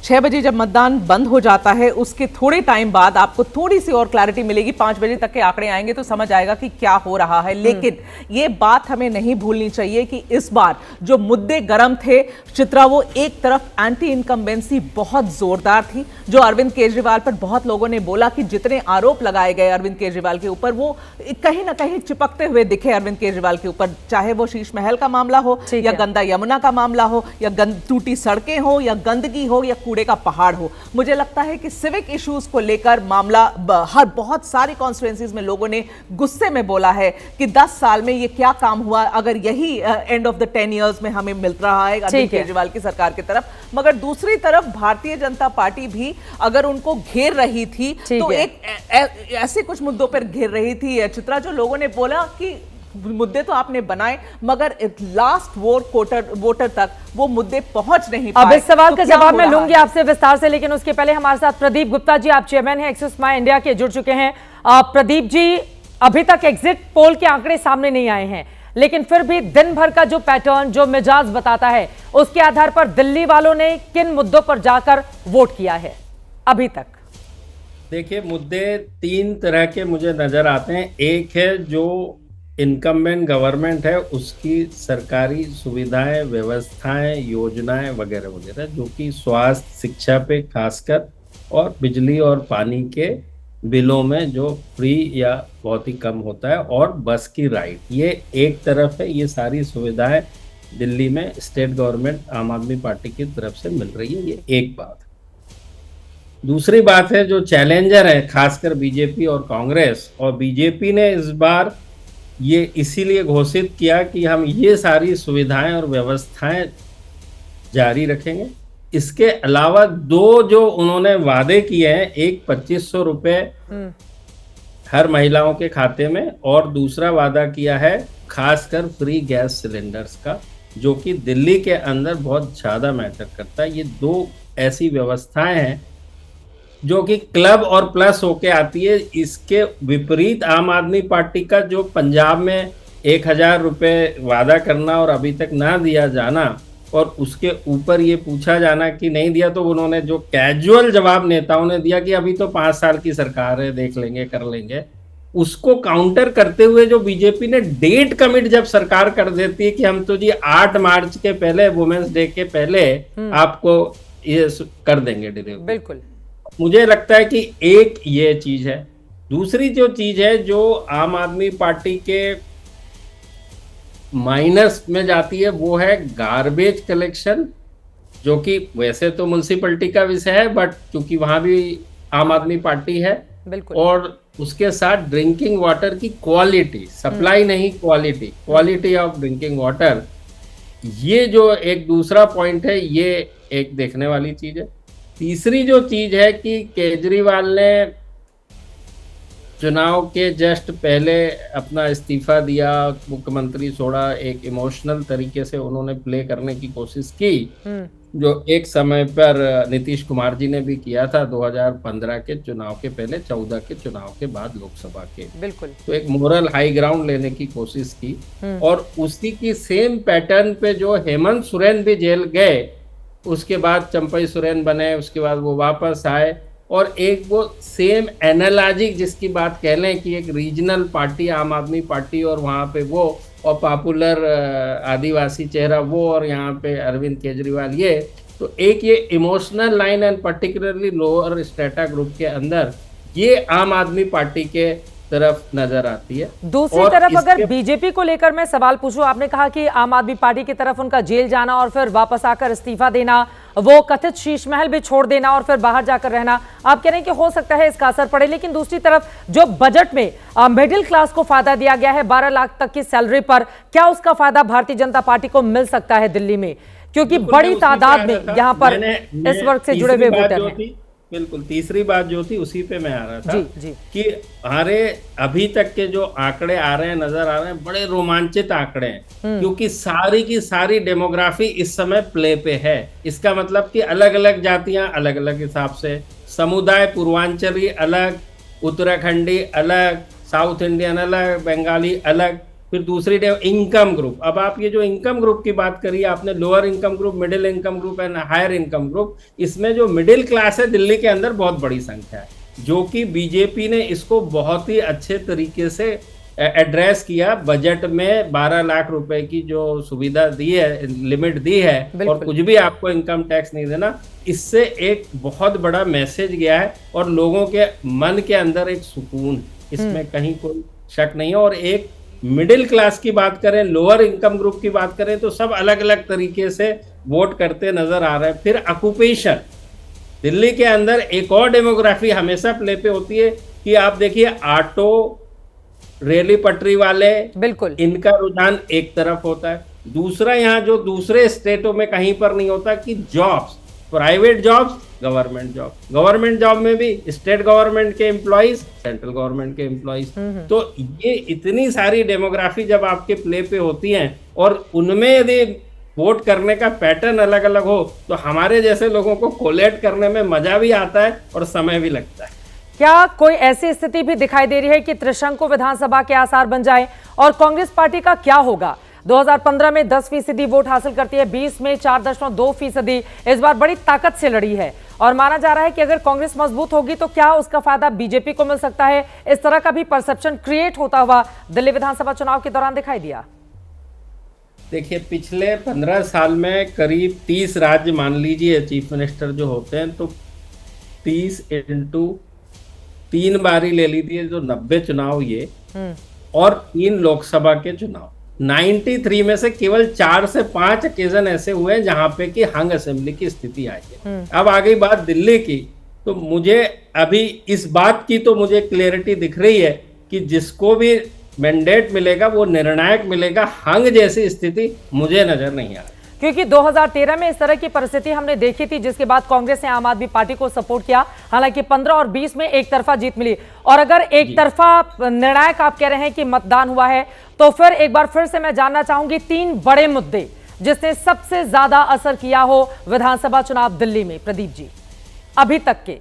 6 बजे जब मतदान बंद हो जाता है, उसके थोड़े टाइम बाद आपको थोड़ी सी और क्लैरिटी मिलेगी। 5 बजे तक के आंकड़े आएंगे तो समझ आएगा कि क्या हो रहा है। लेकिन ये बात हमें नहीं भूलनी चाहिए कि इस बार जो मुद्दे गर्म थे चित्रा, वो एक तरफ एंटी इनकम्बेंसी बहुत जोरदार थी, जो अरविंद केजरीवाल पर बहुत लोगों ने बोला कि जितने आरोप लगाए गए अरविंद केजरीवाल के ऊपर, वो कहीं ना कहीं चिपकते हुए दिखे अरविंद केजरीवाल के ऊपर, चाहे वो शीश महल का मामला हो या गंदा यमुना का मामला हो या टूटी सड़कें हो या गंदगी हो या कूड़े का पहाड़ हो। मुझे लगता है कि सिविक इश्यूज को लेकर मामला हर बहुत सारी कॉन्स्टिट्यूएंसीज में लोगों ने गुस्से में बोला है कि 10 साल में ये क्या काम हुआ, अगर यही एंड ऑफ द 10 इयर्स में हमें मिल रहा है अरविंद केजरीवाल की सरकार की तरफ। मगर दूसरी तरफ भारतीय जनता पार्टी भी अगर उनको घेर रही थी तो एक ऐसे कुछ मुद्दों पर घेर रही थी चित्रा, जो लोगों ने बोला कि मुद्दे तो आपने बनाए मगर लास्ट वोटर तक वो मुद्दे पहुंच नहीं पाए। अब इस सवाल का जवाब मैं लूंगी आपसे विस्तार से, लेकिन उसके पहले हमारे साथ प्रदीप गुप्ता जी, आप चेयरमैन हैं एक्सिस माई इंडिया के, जुड़ चुके हैं। प्रदीप जी, अभी तक एग्जिट पोल के आंकड़े सामने नहीं आए हैं, लेकिन फिर भी दिन भर का जो पैटर्न, जो मिजाज बताता है, उसके आधार पर दिल्ली वालों ने किन मुद्दों पर जाकर वोट किया है अभी तक? देखिए, मुद्दे तीन तरह के मुझे नजर आते हैं। एक है जो इनकम्बेंट गवर्नमेंट है उसकी सरकारी सुविधाएं, व्यवस्थाएं, योजनाएं वगैरह वगैरह, जो कि स्वास्थ्य, शिक्षा पे खासकर, और बिजली और पानी के बिलों में जो फ्री या बहुत ही कम होता है, और बस की राइड, ये एक तरफ है। ये सारी सुविधाएं दिल्ली में स्टेट गवर्नमेंट आम आदमी पार्टी की तरफ से मिल रही है, ये एक बात। दूसरी बात है जो चैलेंजर है खासकर बीजेपी और कांग्रेस, और बीजेपी ने इस बार ये इसीलिए घोषित किया कि हम ये सारी सुविधाएं और व्यवस्थाएं जारी रखेंगे। इसके अलावा दो जो उन्होंने वादे किए हैं, एक 2500 रुपए हर महिलाओं के खाते में, और दूसरा वादा किया है खासकर फ्री गैस सिलेंडर्स का, जो कि दिल्ली के अंदर बहुत ज़्यादा मैटर करता है। ये दो ऐसी व्यवस्थाएं हैं जो कि क्लब और प्लस होके आती है। इसके विपरीत आम आदमी पार्टी का जो पंजाब में 1000 रुपये वादा करना और अभी तक ना दिया जाना, और उसके ऊपर ये पूछा जाना कि नहीं दिया, तो उन्होंने जो कैजुअल जवाब नेताओं ने दिया कि अभी तो 5 साल की सरकार है, देख लेंगे, कर लेंगे, उसको काउंटर करते हुए जो बीजेपी ने डेट कमिट जब सरकार कर देती है कि हम तो जी 8 मार्च के पहले, वुमेन्स डे के पहले आपको ये कर देंगे डिलीवरी। बिल्कुल, मुझे लगता है कि एक ये चीज है। दूसरी जो चीज है जो आम आदमी पार्टी के माइनस में जाती है, वो है गार्बेज कलेक्शन, जो कि वैसे तो म्युनिसिपैलिटी का विषय है, बट क्योंकि वहां भी आम आदमी पार्टी है। बिल्कुल। और उसके साथ ड्रिंकिंग वाटर की क्वालिटी, सप्लाई नहीं quality, quality of drinking water, ये जो एक दूसरा पॉइंट है, ये एक देखने वाली चीज है। तीसरी जो चीज है कि केजरीवाल ने चुनाव के जस्ट पहले अपना इस्तीफा दिया, मुख्यमंत्री छोड़ा, एक इमोशनल तरीके से उन्होंने प्ले करने की कोशिश की, जो एक समय पर नीतीश कुमार जी ने भी किया था 2015 के चुनाव के पहले, 14 के चुनाव के बाद लोकसभा के। बिल्कुल। तो एक मोरल हाई ग्राउंड लेने की कोशिश की, और उसी की सेम पैटर्न पे जो हेमंत सोरेन भी जेल गए, उसके बाद चंपई सोरेन बने, उसके बाद वो वापस आए, और एक वो सेम एनालॉजी जिसकी बात कह लें कि एक रीजनल पार्टी आम आदमी पार्टी, और वहाँ पे वो, और पॉपुलर आदिवासी चेहरा वो, और यहाँ पे अरविंद केजरीवाल, ये तो एक ये emotional line and particularly lower strata group के अंदर ये आम आदमी पार्टी के तरफ नजर आती है। दूसरी तरफ अगर बीजेपी को लेकर मैं सवाल पूछूं, आपने कहा कि आम आदमी पार्टी की तरफ उनका जेल जाना और फिर वापस आकर इस्तीफा देना, वो कथित शीश महल भी छोड़ देना और फिर बाहर जाकर रहना, आप कह रहे हैं कि हो सकता है इसका असर पड़े, लेकिन दूसरी तरफ जो बजट में मिडिल क्लास को फायदा दिया गया है 12 लाख तक की सैलरी पर, क्या उसका फायदा भारतीय जनता पार्टी को मिल सकता है दिल्ली में, क्योंकि बड़ी तादाद में यहाँ पर इस वर्ग से जुड़े हुए वोटर हैं। बिल्कुल, तीसरी बात जो थी उसी पे मैं आ रहा था जी। कि हमारे अभी तक के जो आंकड़े आ रहे हैं, नजर आ रहे हैं, बड़े रोमांचित आंकड़े हैं, क्योंकि सारी की सारी डेमोग्राफी इस समय प्ले पे है। इसका मतलब कि अलग अलग जातियां अलग अलग हिसाब से, समुदाय पूर्वांचली अलग, उत्तराखंडी अलग, साउथ इंडियन अलग, बंगाली अलग, फिर दूसरी इनकम ग्रुप। अब आप ये जो इनकम ग्रुप की बात करिए आपने, lower income group, middle income group and higher income group, इसमें जो मिडिल क्लास है दिल्ली के अंदर बहुत बड़ी संख्या है, जो कि बीजेपी ने इसको बहुत ही अच्छे तरीके से एड्रेस किया। बजट में 12 लाख रुपए की जो सुविधा दी है, लिमिट दी है, और कुछ भी आपको इनकम टैक्स नहीं देना, इससे एक बहुत बड़ा मैसेज गया है, और लोगों के मन के अंदर एक सुकून, इसमें कहीं कोई शक नहीं है। और एक मिडिल क्लास की बात करें, लोअर इनकम ग्रुप की बात करें, तो सब अलग अलग तरीके से वोट करते नजर आ रहे हैं। फिर ऑक्यूपेशन, दिल्ली के अंदर एक और डेमोग्राफी हमेशा प्ले पे होती है कि आप देखिए ऑटो, रेली पटरी वाले, बिल्कुल, इनका रुझान एक तरफ होता है। दूसरा यहाँ जो दूसरे स्टेटों में कहीं पर नहीं होता कि jobs, private jobs, government job में भी स्टेट गवर्नमेंट के एम्प्लॉइज, सेंट्रल गवर्नमेंट के एम्प्लॉइज। तो ये इतनी सारी डेमोग्राफी जब आपके प्ले पे होती हैं, और उनमें यदि वोट करने का पैटर्न अलग अलग हो, तो हमारे जैसे लोगों को कोलेट करने में मजा भी आता है और समय भी लगता है। क्या कोई ऐसी स्थिति भी दिखाई दे रही है कि त्रिशंकु विधानसभा के आसार बन जाए, और कांग्रेस पार्टी का क्या होगा? 2015 में 10% वोट हासिल करती है, 20 में 4.2%, इस बार बड़ी ताकत से लड़ी है, और माना जा रहा है कि अगर कांग्रेस मजबूत होगी तो क्या उसका फायदा बीजेपी को मिल सकता है। इस तरह का भी परसेप्शन क्रिएट होता हुआ दिल्ली विधानसभा चुनाव के दौरान दिखाई दिया। देखिए, पिछले 15 साल में करीब 30 राज्य मान लीजिए चीफ मिनिस्टर जो होते हैं, तो 30 इंटू 3 बारी ले लीजिए, जो 90 चुनाव ये और 3 लोकसभा के चुनाव। 93 में से केवल 4 से 5 ओकेजन ऐसे हुए हैं जहां पे कि हंग असेंबली की स्थिति आई है। अब आ गई बात दिल्ली की, तो मुझे अभी इस बात की तो मुझे क्लियरिटी दिख रही है कि जिसको भी मैंडेट मिलेगा वो निर्णायक मिलेगा। हंग जैसी स्थिति मुझे नजर नहीं आ रही, क्योंकि 2013 में इस तरह की परिस्थिति हमने देखी थी, जिसके बाद कांग्रेस ने आम आदमी पार्टी को सपोर्ट किया। हालांकि 15 और 20 में एक तरफा जीत मिली, और अगर एक तरफा निर्णायक आप कह रहे हैं कि मतदान हुआ है, तो फिर एक बार फिर से मैं जानना चाहूंगी 3 बड़े मुद्दे जिसने सबसे ज्यादा असर किया हो विधानसभा चुनाव दिल्ली में, प्रदीप जी, अभी तक के।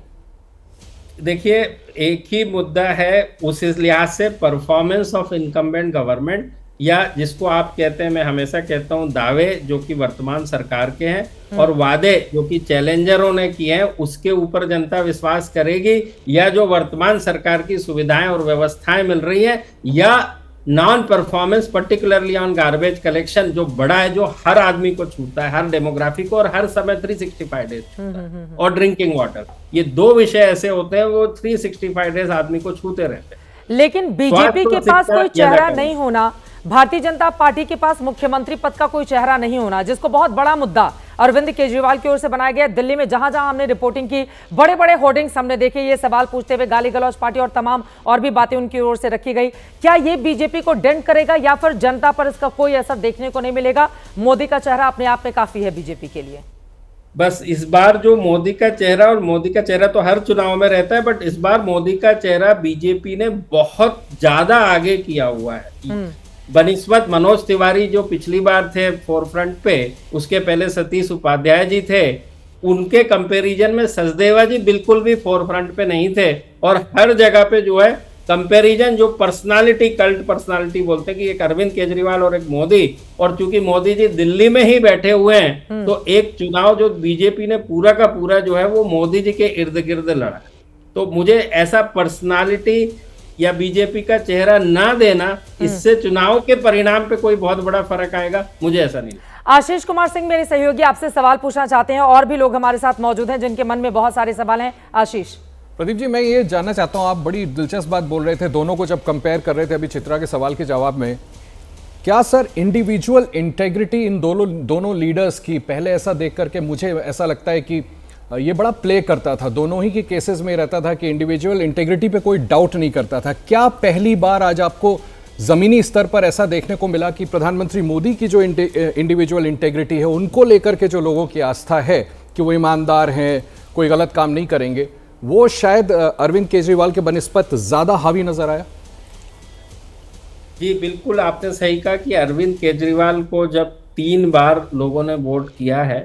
देखिए, एक ही मुद्दा है उस लिहाज से, परफॉर्मेंस ऑफ इनकम्बेंट गवर्नमेंट, या जिसको आप कहते हैं, मैं हमेशा कहता हूं, दावे जो कि वर्तमान सरकार के हैं और वादे जो कि चैलेंजरों ने किए हैं, उसके ऊपर जनता विश्वास करेगी, या जो वर्तमान सरकार की सुविधाएं और व्यवस्थाएं मिल रही हैं, या non performance particularly on garbage collection जो बड़ा है, जो हर आदमी को छूता है, हर डेमोग्राफी को, और हर समय 365 डेज छूता है, और ड्रिंकिंग वाटर। ये 2 विषय ऐसे होते हैं वो 365 डेज आदमी को छूते रहते हैं। लेकिन बीजेपी के पास कोई चेहरा नहीं होना, भारतीय जनता पार्टी के पास मुख्यमंत्री पद का कोई चेहरा नहीं होना, जिसको बहुत बड़ा मुद्दा अरविंद केजरीवाल की ओर से बनाया गया। दिल्ली में जहां जहां हमने रिपोर्टिंग की, बड़े बड़े होर्डिंग्स हमने देखे, ये सवाल पूछते हुए गाली गलौज पार्टी और तमाम और भी बातें उनकी ओर से रखी गई। क्या ये बीजेपी को डेंट करेगा, या फिर जनता पर इसका कोई असर देखने को नहीं मिलेगा? मोदी का चेहरा अपने आप में काफी है बीजेपी के लिए। बस इस बार जो मोदी का चेहरा, और मोदी का चेहरा तो हर चुनाव में रहता है, बट इस बार मोदी का चेहरा बीजेपी ने बहुत ज्यादा आगे किया हुआ है। बनिस्बत मनोज तिवारी जो पिछली बार थे फोरफ्रंट पे, उसके पहले सतीश उपाध्याय जी थे, उनके कंपैरिजन में सचदेवा जी बिल्कुल भी फोरफ्रंट पे नहीं थे। और हर जगह पे जो है कंपैरिजन, जो पर्सनालिटी, कल्ट पर्सनालिटी बोलते हैं कि एक अरविंद केजरीवाल और एक मोदी, और चूंकि मोदी जी दिल्ली में ही बैठे हुए हैं, तो एक चुनाव जो बीजेपी ने पूरा का पूरा जो है वो मोदी जी के इर्द गिर्द लड़ा। तो मुझे ऐसा पर्सनालिटी या बीजेपी का चेहरा ना देना, इससे चुनाव के परिणाम पे कोई बहुत बड़ा फर्क आएगा, मुझे ऐसा नहीं। आशीष कुमार सिंह मेरे सहयोगी आपसे सवाल पूछना चाहते हैं, और भी लोग हमारे साथ मौजूद हैं जिनके मन में बहुत सारे सवाल हैं। आशीष। प्रदीप जी, मैं ये जानना चाहता हूं, आप बड़ी दिलचस्प बात बोल रहे थे, दोनों को जब कंपेयर कर रहे थे अभी चित्रा के सवाल के जवाब में, क्या सर इंडिविजुअल इंटेग्रिटी इन दोनों लीडर्स की, पहले ऐसा देख करके मुझे ऐसा लगता है कि ये बड़ा प्ले करता था, दोनों ही के केसेस में रहता था कि इंडिविजुअल इंटेग्रिटी पे कोई डाउट नहीं करता था। क्या पहली बार आज आपको जमीनी स्तर पर ऐसा देखने को मिला कि प्रधानमंत्री मोदी की जो इंडिविजुअल इंटेग्रिटी है, उनको लेकर के जो लोगों की आस्था है कि वो ईमानदार हैं, कोई गलत काम नहीं करेंगे, वो शायद अरविंद केजरीवाल के बनिस्बत ज्यादा हावी नजर आया? जी बिल्कुल, आपने सही कहा कि अरविंद केजरीवाल को जब 3 बार लोगों ने वोट किया है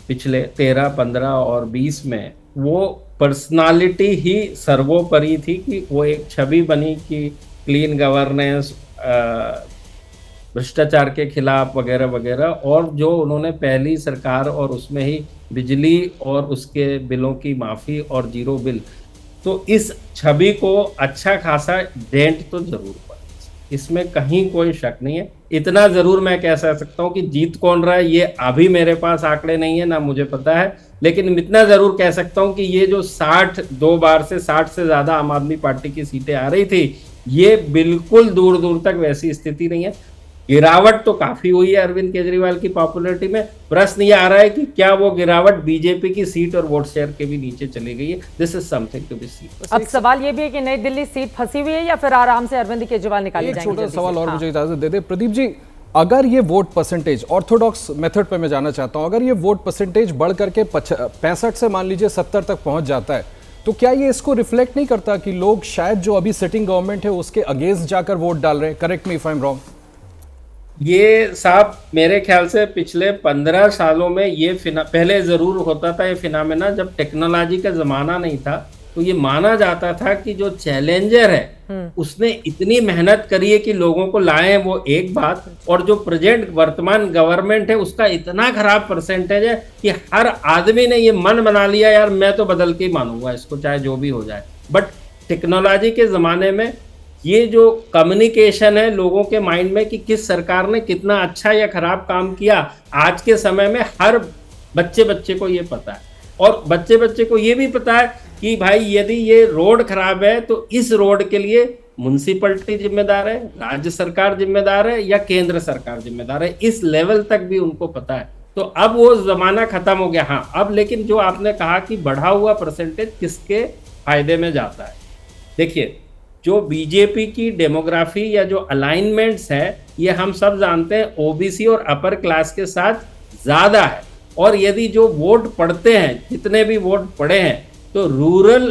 पिछले 13, 15 और 20 में, वो पर्सनालिटी ही सर्वोपरि थी कि वो एक छवि बनी कि क्लीन गवर्नेंस, भ्रष्टाचार के खिलाफ वगैरह वगैरह, और जो उन्होंने पहली सरकार और उसमें ही बिजली और उसके बिलों की माफ़ी और 0 बिल, तो इस छवि को अच्छा खासा डेंट तो जरूर पड़ा, इसमें कहीं कोई शक नहीं है। इतना जरूर मैं कह सकता हूँ कि जीत कौन रहा है ये अभी मेरे पास आंकड़े नहीं है, ना मुझे पता है, लेकिन इतना जरूर कह सकता हूँ कि ये जो 2 बार से 60 से ज्यादा आम आदमी पार्टी की सीटें आ रही थी, ये बिल्कुल दूर दूर तक वैसी स्थिति नहीं है। गिरावट तो काफी हुई है अरविंद केजरीवाल की पॉपुलैरिटी में। प्रश्न ये आ रहा है कि क्या वो गिरावट बीजेपी की सीट और वोट शेयर के भी नीचे चली गई है? This is something to be see. अब सवाल ये भी है कि नई दिल्ली सीट फंसी हुई है या फिर आराम से अरविंद केजरीवाल निकाले जाएंगे? एक छोटा सवाल और मुझे इजाजत दे दे प्रदीप जी, अगर ये वोट परसेंटेज, ऑर्थोडॉक्स मेथड पे मैं जाना चाहता हूं, अगर ये वोट परसेंटेज बढ़ करके 65 से मान लीजिए 70 तक पहुंच जाता है, तो क्या ये इसको रिफ्लेक्ट नहीं करता कि लोग शायद जो अभी सिटिंग गवर्नमेंट है उसके अगेंस्ट जाकर वोट डाल रहे हैं? Correct me if I am wrong. ये साहब मेरे ख्याल से पिछले 15 सालों में ये पहले जरूर होता था ये फिनोमेना, जब टेक्नोलॉजी का जमाना नहीं था तो ये माना जाता था कि जो चैलेंजर है उसने इतनी मेहनत करी है कि लोगों को लाए हैं, वो एक बात। और जो प्रेजेंट वर्तमान गवर्नमेंट है उसका इतना खराब परसेंटेज है कि हर आदमी ने ये मन बना लिया यार मैं तो बदल के ही मानूंगा इसको, चाहे जो भी हो जाए। बट टेक्नोलॉजी के ज़माने में ये जो कम्युनिकेशन है लोगों के माइंड में कि किस सरकार ने कितना अच्छा या खराब काम किया, आज के समय में हर बच्चे को ये पता है। और बच्चे को ये भी पता है कि भाई यदि ये रोड खराब है तो इस रोड के लिए म्युनिसिपैलिटी जिम्मेदार है, राज्य सरकार जिम्मेदार है या केंद्र सरकार जिम्मेदार है, इस लेवल तक भी उनको पता है। तो अब वो जमाना खत्म हो गया। हाँ, अब लेकिन जो आपने कहा कि बढ़ा हुआ परसेंटेज किसके फायदे में जाता है, देखिए जो बीजेपी की डेमोग्राफी या जो अलाइनमेंट्स है ये हम सब जानते हैं ओबीसी और अपर क्लास के साथ ज्यादा है। और यदि जो वोट पड़ते हैं, जितने भी वोट पड़े हैं, तो रूरल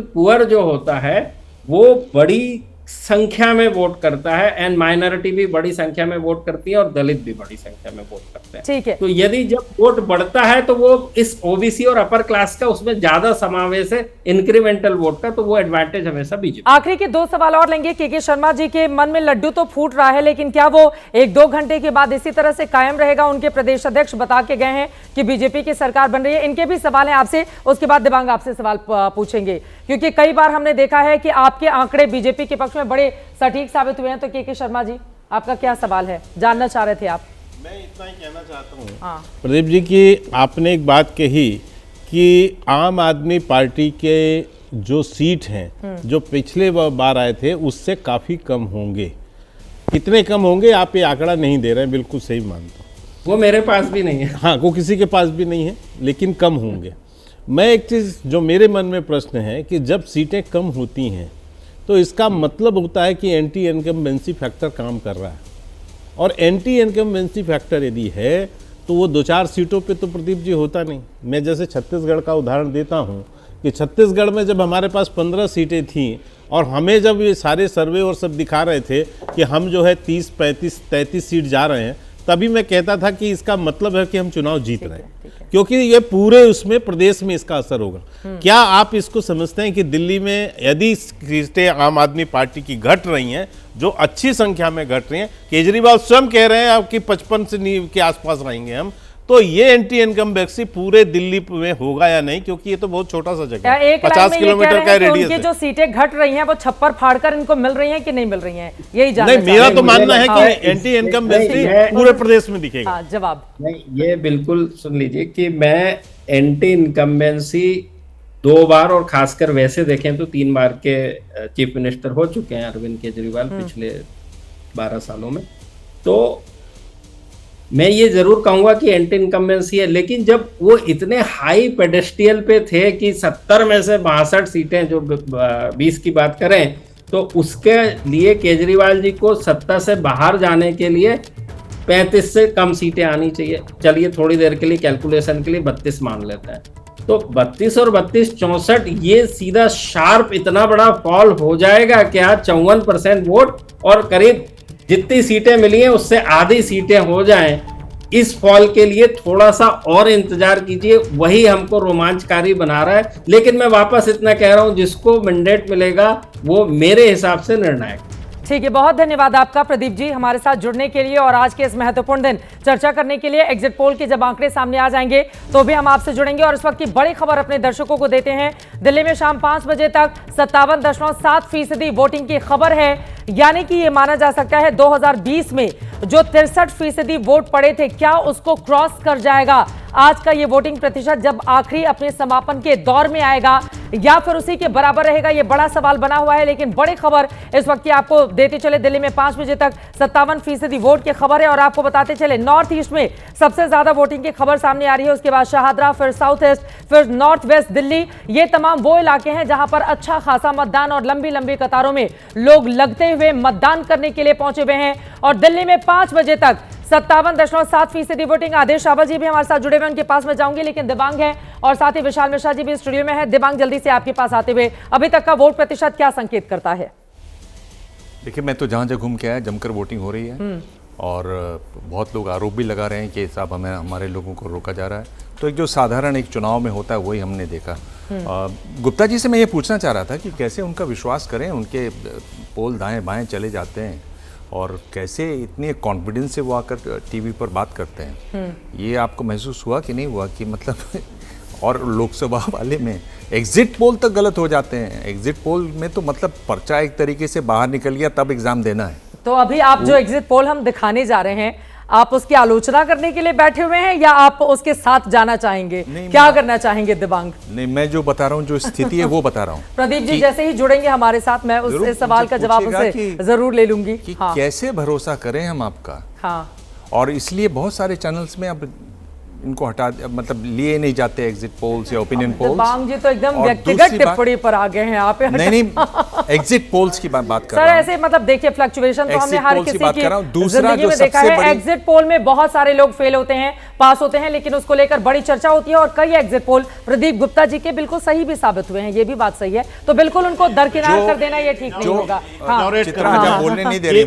पुअर जो होता है वो बड़ी संख्या में वोट करता है, एंड माइनॉरिटी भी बड़ी संख्या में वोट करती है और दलित भी बड़ी संख्या में वोट करते हैं। ठीक है। तो यदि जब वोट बढ़ता है तो वो इस ओबीसी और अपर क्लास का उसमें ज्यादा समावेश है इंक्रीमेंटल वोट का, तो वो एडवांटेज हमेशा बीजेपी। आखिरी के 2 सवाल और लेंगे। के शर्मा जी के मन में लड्डू तो फूट रहा है, लेकिन क्या वो 1-2 घंटे के बाद इसी तरह से कायम रहेगा? उनके प्रदेश अध्यक्ष बता के गए हैं कि बीजेपी की सरकार बन रही है। इनके भी सवाल हैं आपसे, उसके बाद दिबांग आपसे सवाल पूछेंगे, क्योंकि कई बार हमने देखा है कि आपके आंकड़े बीजेपी के पक्ष में बड़े सटीक साबित हुए हैं। तो के शर्मा जी, आपका क्या सवाल है, जानना चाह रहे थे आप? मैं इतना ही कहना चाहता हूँ हाँ। प्रदीप जी की आपने एक बात कही कि आम आदमी पार्टी के जो सीट हैं जो पिछले बार आए थे उससे काफ़ी कम होंगे। कितने कम होंगे आप ये आंकड़ा नहीं दे रहे हैं, बिल्कुल सही मानता हूँ। वो मेरे पास भी नहीं है। हाँ, वो किसी के पास भी नहीं है, लेकिन कम होंगे। मैं एक चीज़ जो मेरे मन में प्रश्न है कि जब सीटें कम होती हैं तो इसका मतलब होता है कि एंटी इनकम्बेंसी फैक्टर काम कर रहा है। और एंटी इनकम्बेंसी फैक्टर यदि है तो वो 2-4 सीटों पे तो प्रदीप जी होता नहीं। मैं जैसे छत्तीसगढ़ का उदाहरण देता हूँ कि छत्तीसगढ़ में जब हमारे पास 15 सीटें थीं और हमें जब ये सारे सर्वे और सब दिखा रहे थे कि हम जो है 30, 35, 33 सीट जा रहे हैं, तभी मैं कहता था कि इसका मतलब है कि हम चुनाव जीत रहे हैं, क्योंकि ये पूरे उसमें प्रदेश में इसका असर होगा। क्या आप इसको समझते हैं कि दिल्ली में यदि सीटें आम आदमी पार्टी की घट रही हैं, जो अच्छी संख्या में घट रही हैं, केजरीवाल स्वयं कह रहे हैं कि 55 के आसपास रहेंगे हम, तो ये एंटी इनकम्बेंसी पूरे दिल्ली में होगा या नहीं? क्योंकि ये तो बहुत छोटा सा जगह है, 50 किलोमीटर का रेडियस है। जो सीटें घट रही हैं वो छप्पर फाड़कर इनको मिल रही हैं कि नहीं मिल रही हैं, यही जानना नहीं, मेरा तो मानना है कि एंटी इनकम्बेंसी पूरे प्रदेश में दिखेगा। जवाब नहीं, ये बिल्कुल सुन लीजिए कि मैं एंटी इनकम्बेंसी 2 बार और खासकर वैसे देखें तो 3 बार के चीफ मिनिस्टर हो चुके हैं अरविंद केजरीवाल पिछले 12 सालों में। तो मैं ये जरूर कहूंगा कि एंटी इनकम्बेंसी है, लेकिन जब वो इतने हाई पेडेस्टियल पे थे कि 70 में से 62 सीटें जो 20 की बात करें तो उसके लिए केजरीवाल जी को सत्ता से बाहर जाने के लिए 35 से कम सीटें आनी चाहिए। चलिए थोड़ी देर के लिए कैलकुलेशन के लिए 32 मान लेते हैं, तो 32 और 32 64, ये सीधा शार्प इतना बड़ा फॉल हो जाएगा क्या? 54% वोट और करीब जितनी सीटें मिली हैं उससे आधी सीटें हो जाएं। इस फॉल के लिए थोड़ा सा और इंतजार कीजिए, वही हमको रोमांचकारी बना रहा है। लेकिन मैं वापस इतना कह रहा हूं, जिसको मैंडेट मिलेगा वो मेरे हिसाब से निर्णायक। ठीक है, बहुत धन्यवाद आपका प्रदीप जी हमारे साथ जुड़ने के लिए और आज के इस महत्वपूर्ण दिन चर्चा करने के लिए। एग्जिट पोल के जब आंकड़े सामने आ जाएंगे तो भी हम आपसे जुड़ेंगे। और इस वक्त की बड़ी खबर अपने दर्शकों को देते हैं। दिल्ली में शाम 5 बजे तक 57.7% वोटिंग की खबर है, यानी कि ये माना जा सकता है 2020 में जो 63% वोट पड़े थे, क्या उसको क्रॉस कर जाएगा आज का ये वोटिंग प्रतिशत जब आखिरी अपने समापन के दौर में आएगा, या फिर उसी के बराबर रहेगा? ये बड़ा सवाल बना हुआ है। लेकिन बड़ी खबर इस वक्त की आपको देते चले, दिल्ली में 5 बजे तक 57% वोट की खबर है। और आपको बताते चले नॉर्थ ईस्ट में सबसे ज्यादा वोटिंग की खबर सामने आ रही है, उसके बाद शाहदरा, फिर साउथ ईस्ट, फिर नॉर्थ वेस्ट दिल्ली। ये तमाम वो इलाके हैं जहां पर अच्छा खासा मतदान और लंबी लंबी कतारों में लोग लगते हुए मतदान करने के लिए पहुंचे हुए हैं। और दिल्ली में 5 बजे तक 57.7% वोटिंग। आदेश रावल जी भी हमारे साथ जुड़े हुए, उनके पास में जाऊंगी, लेकिन दिबांग है और साथ ही विशाल मिश्रा जी भी स्टूडियो में है। दिबांग, जल्दी से आपके पास आते हुए अभी तक का वोट प्रतिशत क्या संकेत करता है? देखिए, मैं तो जहाँ जहाँ घूम के आया जमकर वोटिंग हो रही है और बहुत लोग आरोप भी लगा रहे हैं कि साहब हमारे लोगों को रोका जा रहा है। तो एक जो साधारण एक चुनाव में होता है वही हमने देखा। गुप्ता जी से मैं ये पूछना चाह रहा था कि कैसे उनका विश्वास करें, उनके पोल दाएं बाएं चले जाते हैं और कैसे इतने कॉन्फिडेंस से वो आकर टीवी पर बात करते हैं। ये आपको महसूस हुआ कि नहीं हुआ कि मतलब और लोकसभा वाले में एग्जिट पोल तक गलत हो जाते हैं। एग्जिट पोल में तो मतलब पर्चा एक तरीके से बाहर निकल गया तब एग्जाम देना है। तो अभी आप जो एग्जिट पोल हम दिखाने जा रहे हैं, आप उसकी आलोचना करने के लिए बैठे हुए हैं या आप उसके साथ जाना चाहेंगे? क्या करना चाहेंगे दिबांग? नहीं, मैं जो बता रहा हूँ, जो स्थिति है वो बता रहा हूँ। प्रदीप जी जैसे ही जुड़ेंगे हमारे साथ, मैं उस सवाल का जवाब उनसे जरूर ले लूंगी कि कैसे भरोसा करें हम आपका। हाँ। और इसलिए बहुत सारे चैनल्स में अब इनको हटा, मतलब लिए नहीं जाते एग्जिट पोल्स या ओपिनियन पोल्स। दिबांग जी तो एकदम व्यक्तिगत टिप्पणी पर आ गए हैं आप। नहीं, एग्जिट पोल्स की बात कर सर रहा हूं। ऐसे मतलब देखिए फ्लक्चुएशन तो हमने हर किसी की दूसरा जिंदगी में देखा है। एग्जिट पोल में बहुत सारे लोग फेल होते हैं, पास होते हैं, लेकिन उसको लेकर बड़ी चर्चा होती है और कई एग्जिट पोल प्रदीप गुप्ता जी के बिल्कुल सही भी साबित हुए हैं। ये भी बात सही है, तो बिल्कुल उनको दरकिनार कर देना ये ठीक नहीं होगा। बोलने नहीं दे रही।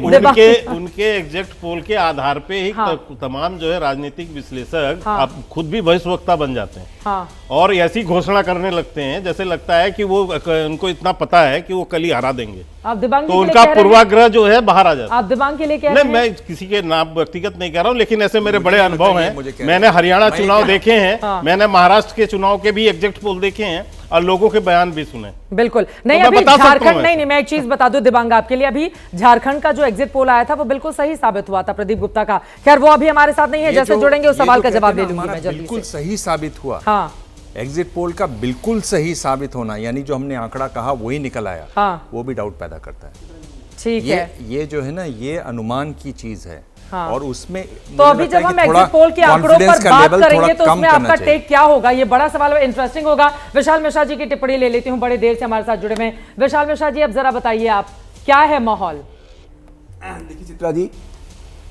उनके एग्जिट पोल के आधार पे ही तमाम जो है राजनीतिक विश्लेषक अब खुद भी भविष्यवक्ता बन जाते हैं और ऐसी घोषणा करने लगते हैं जैसे लगता है कि वो उनको इतना पता है कि वो कल ही हरा देंगे। आप दिबांग तो उनका पूर्वाग्रह जो है बाहर आ जाता है। आप दिबांग के लिए क्या नहीं, मैं किसी के नाम व्यक्तिगत नहीं कह रहा हूँ, लेकिन ऐसे मेरे बड़े अनुभव हैं। मैंने हरियाणा चुनाव देखे हैं, मैंने महाराष्ट्र के चुनाव के भी एग्जिट पोल देखे हैं और लोगों के बयान भी सुने। बिल्कुल नहीं, अभी झारखंड नहीं, मैं एक चीज बता दूं दिबांग आपके लिए, अभी झारखंड का जो एग्जिट पोल आया था वो बिल्कुल सही साबित हुआ था प्रदीप गुप्ता का। खैर वो अभी हमारे साथ नहीं है, जैसे जुड़ेंगे उस सवाल का जवाब दे लूंगी मैं जल्दी। बिल्कुल सही साबित हुआ। हाँ, एग्जिट पोल का बिल्कुल सही साबित होना, यानी जो हमने आंकड़ा कहा वही निकल आया। हाँ, वो भी डाउट पैदा करता है। ठीक है, ये जो है ना, ये अनुमान की चीज है। हाँ। और उसमें तो अभी जब हम एग्जिट पोल के आंकड़ों पर बात करेंगे तो उसमें आपका टेक क्या होगा? ये बड़ा सवाल है, इंटरेस्टिंग होगा। विशाल मिश्रा जी की टिप्पणी ले लेती हूँ, बड़े देर से हमारे साथ जुड़े हुए। विशाल मिश्रा जी, अब जरा बताइए आप, क्या है माहौल? देखिए चित्रा जी,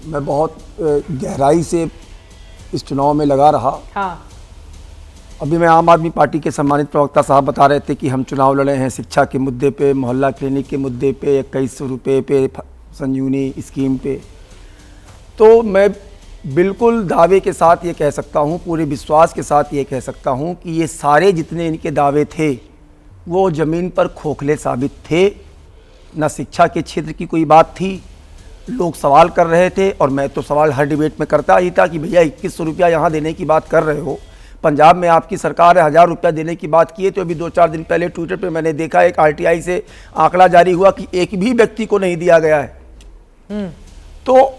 मैं बहुत गहराई से इस चुनाव में लगा रहा। हाँ। अभी मैं आम आदमी पार्टी के सम्मानित प्रवक्ता साहब बता रहे थे कि हम चुनाव लड़े हैं शिक्षा के मुद्दे पे, मोहल्ला क्लिनिक के मुद्दे पे, 2100 रुपये पे, संजीवनी स्कीम पे। तो मैं बिल्कुल दावे के साथ ये कह सकता हूँ, पूरे विश्वास के साथ ये कह सकता हूँ कि ये सारे जितने इनके दावे थे वो ज़मीन पर खोखले साबित थे। न शिक्षा के क्षेत्र की कोई बात थी, लोग सवाल कर रहे थे और मैं तो सवाल हर डिबेट में करता ही था कि भैया 2100 रुपया यहाँ देने की बात कर रहे हो, पंजाब में आपकी सरकार है 1000 रुपया देने की बात की है। तो अभी 2-4 दिन पहले ट्विटर पे मैंने देखा एक RTI से आंकड़ा जारी हुआ कि एक भी व्यक्ति को नहीं दिया गया है। तो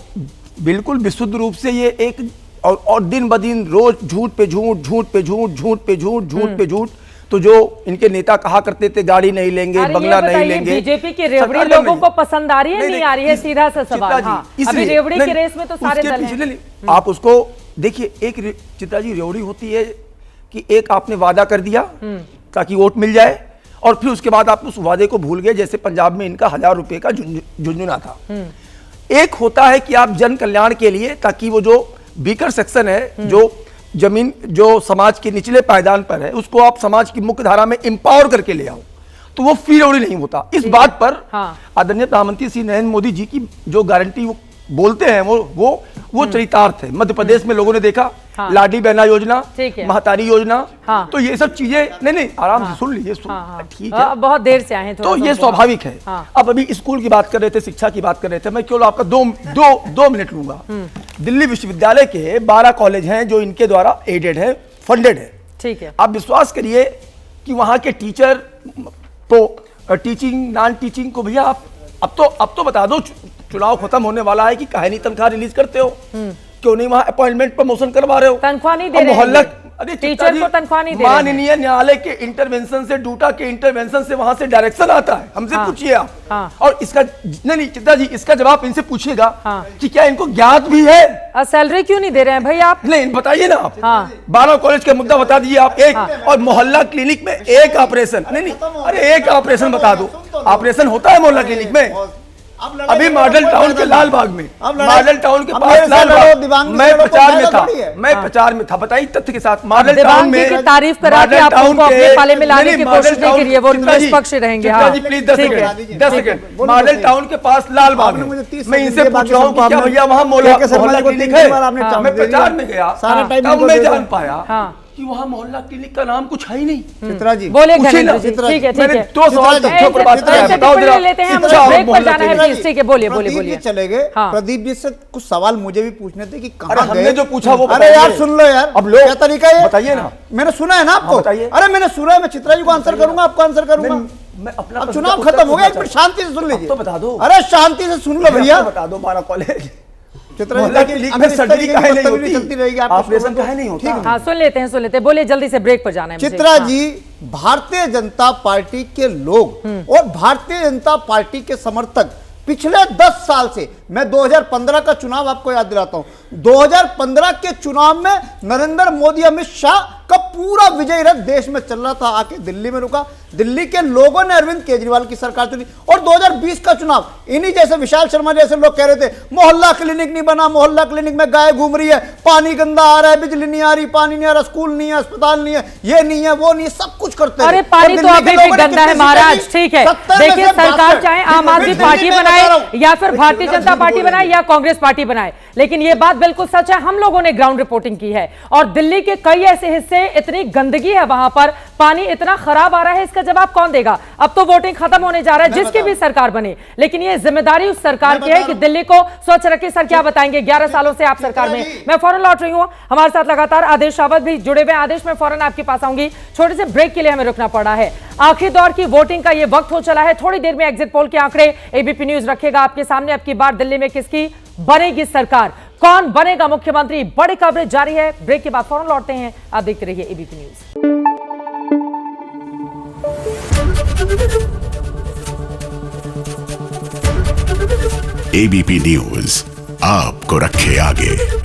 बिल्कुल विशुद्ध रूप से ये एक और दिन ब दिन रोज झूठ पे झूठ, झूठ पे झूठ, झूठ पे झूठ, झूठ पे झूठ। तो जो इनके नेता कहा करते थे गाड़ी नहीं लेंगे, बंगला नहीं लेंगे, बीजेपी की रेवड़ी लोगों को पसंद आ रही है, नहीं आ रही है? सीधा सा सवाल। हाँ, अभी रेवड़ी की रेस में तो सारे दल हैं। आप उसको देखिए, एक चित्रा जी रेवड़ी होती है कि एक आपने वादा कर दिया ताकि वोट मिल जाए और फिर उसके बाद आप उस वादे को भूल गए, जैसे पंजाब में इनका 1000 रुपए का झुंझुना था। एक होता है कि आप जन कल्याण के लिए, ताकि वो जो वीकर सेक्शन है, जो जमीन जो समाज के निचले पायदान पर है, उसको आप समाज की मुख्य धारा में एम्पावर करके ले आओ, तो वो फ्री रेवड़ी नहीं होता। इस बात पर आदरणीय प्रधानमंत्री श्री नरेंद्र मोदी जी की जो गारंटी वो बोलते हैं वो चरितार्थ है। मध्य प्रदेश में लोगों ने देखा, लाडी बहना योजना, महतारी योजना, तो ये सब चीजें नहीं आराम से सुन लीजिए, ठीक है, बहुत देर से आए हैं, तो ये स्वाभाविक है। अब अभी स्कूल की बात कर रहे थे, शिक्षा की बात कर रहे थे, मैं केवल आपका दो मिनट लूंगा। दिल्ली विश्वविद्यालय के 12 कॉलेज हैं जो इनके द्वारा एडेड है, फंडेड है। ठीक है, आप विश्वास करिए कि वहां के टीचर तो टीचिंग नॉन टीचिंग को भैया आप अब तो बता दो, चुनाव खत्म होने वाला है कि कहानी तनख्वाह रिलीज करते हो, क्यों नहीं वहां अपॉइंटमेंट प्रमोशन करवा रहे हो? तनख्वाह नहीं दे रहे मोहल्ला, अरे टीचर को तनख्वाह नहीं दे रहे। माननीय न्यायालय के इंटरवेंशन से, डूटा के इंटरवेंशन से वहां से डायरेक्शन आता है, हमसे पूछिए आप। और इसका नहीं चित्रा जी, इसका जवाब इनसे पूछिएगा कि क्या इनको ज्ञात भी है सैलरी क्यों नहीं दे रहे हैं भाई आप? नहीं बताइए ना आप। 12 कॉलेज का मुद्दा बता दीजिए आप एक, और मोहल्ला क्लिनिक में एक ऑपरेशन, नहीं अरे एक ऑपरेशन बता दो, ऑपरेशन होता है मोहल्ला क्लिनिक में? अभी मॉडल टाउन के लाल बाग में, मॉडल टाउन के पास लाल बाग, मैं प्रचार में था, बताइए तथ्य के साथ। मॉडल टाउन में तारीफ करा के आप उनको अपने पाले में लाने की कोशिश नहीं करिए, वो निष्पक्ष रहेंगे। हाँ प्लीज 10 सेकंड। मॉडल टाउन के पास लाल बाग में मैं इनसे पूछ रहा हूँ कि क्या भैया वहाँ मोहल्ला क्लिनिक है? मैं प्रचार में गया, तब मैं जान पाया कि वहाँ मोहल्ला क्लिनिक का नाम कुछ है ही नहीं। चित्रा जी बोले पूछिए घरेंद्र ना, जी, चित्रा ठीक है, जी, ठीक है। मैंने 2 सवाल तथ्यों पर बात किया है, बताओ जरा। लेते हैं, हम ब्रेक पर जाना है प्लीज, ठीक है, बोलिए बोलिए प्रदीप बोलिए। जी चले गए। हाँ। प्रदीप जी से कुछ सवाल मुझे भी पूछने थे कि अरे कहाँ हमने गए। जो पूछा वो अरे बताइए। यार सुन लो यार, अब लोग क्या तरीका है, बताइए ना। मैंने सुना है ना आपको, बताइए। अरे मैंने सुना है, मैं चित्रा जी को आंसर करूंगा, आपको आंसर करूंगा। मैं अपना अब चुनाव खत्म हो गया, एक मिनट शांति से सुन लीजिए। तो बता दो, अरे शांति से सुन लो भैया, बता दो। 12 कॉलेज चित्रा मोहल्ला क्लिनिक में सर्जरी काहे नहीं होती, चलती रहेगी, ऑपरेशन काहे नहीं होता। हाँ सुन लेते हैं, सुन लेते हैं, बोलिए जल्दी से, ब्रेक पर जाना है मुझे। चित्रा हाँ। जी, भारतीय जनता पार्टी के लोग और भारतीय जनता पार्टी के समर्थक पिछले 10 साल से, मैं 2015 का चुनाव आपको याद दिलाता हूं, 2015 के चुनाव में नरेंद्र मोदी अमित शाह का पूरा विजय रथ देश में चल रहा था, आके दिल्ली में रुका, दिल्ली के लोगों ने अरविंद केजरीवाल की सरकार चुनी। और 2020 का चुनाव इन्हीं जैसे विशाल शर्मा जैसे लोग कह रहे थे मोहल्ला क्लिनिक नहीं बना, मोहल्ला क्लिनिक में गाय घूम रही है, पानी गंदा आ रहा है, बिजली नहीं आ रही, पानी नहीं आ रहा, स्कूल नहीं है, अस्पताल नहीं है, ये नहीं है, वो नहीं है, सब कुछ करते अरे पानी तो अभी भी गंदा है महाराज, ठीक है। देखिए सरकार चाहे आम आदमी पार्टी बनाए या फिर भारतीय जनता पार्टी बनाए या कांग्रेस पार्टी बनाए, लेकिन ये बात बिल्कुल सच है, हम लोगों ने ग्राउंड रिपोर्टिंग की है और दिल्ली के कई ऐसे हिस्से इतनी गंदगी है, वहां पर पानी इतना खराब आ रहा है, इसका जवाब कौन देगा? अब तो वोटिंग खत्म होने जा रहा है, जिसकी भी सरकार बने, लेकिन ये जिम्मेदारी उस सरकार की है कि दिल्ली को स्वच्छ रखे। सर क्या बताएंगे, 11 सालों से आप सरकार में। मैं फौरन लौट रही हूं, हमारे साथ लगातार आदेश रावत भी जुड़े हुए। आदेश में फौरन आपके पास आऊंगी, छोटे से ब्रेक के लिए हमें रुकना पड़ा है। आखिरी दौर की वोटिंग का ये वक्त हो चला है, थोड़ी देर में एग्जिट पोल के आंकड़े एबीपी न्यूज रखेगा आपके सामने। अब की बार दिल्ली में किसकी बनेगी सरकार, कौन बनेगा मुख्यमंत्री, बड़ी कवरेज जारी है। ब्रेक के बाद फौरन लौटते हैं, आप देखते रहिए एबीपी न्यूज। एबीपी न्यूज आपको रखे आगे।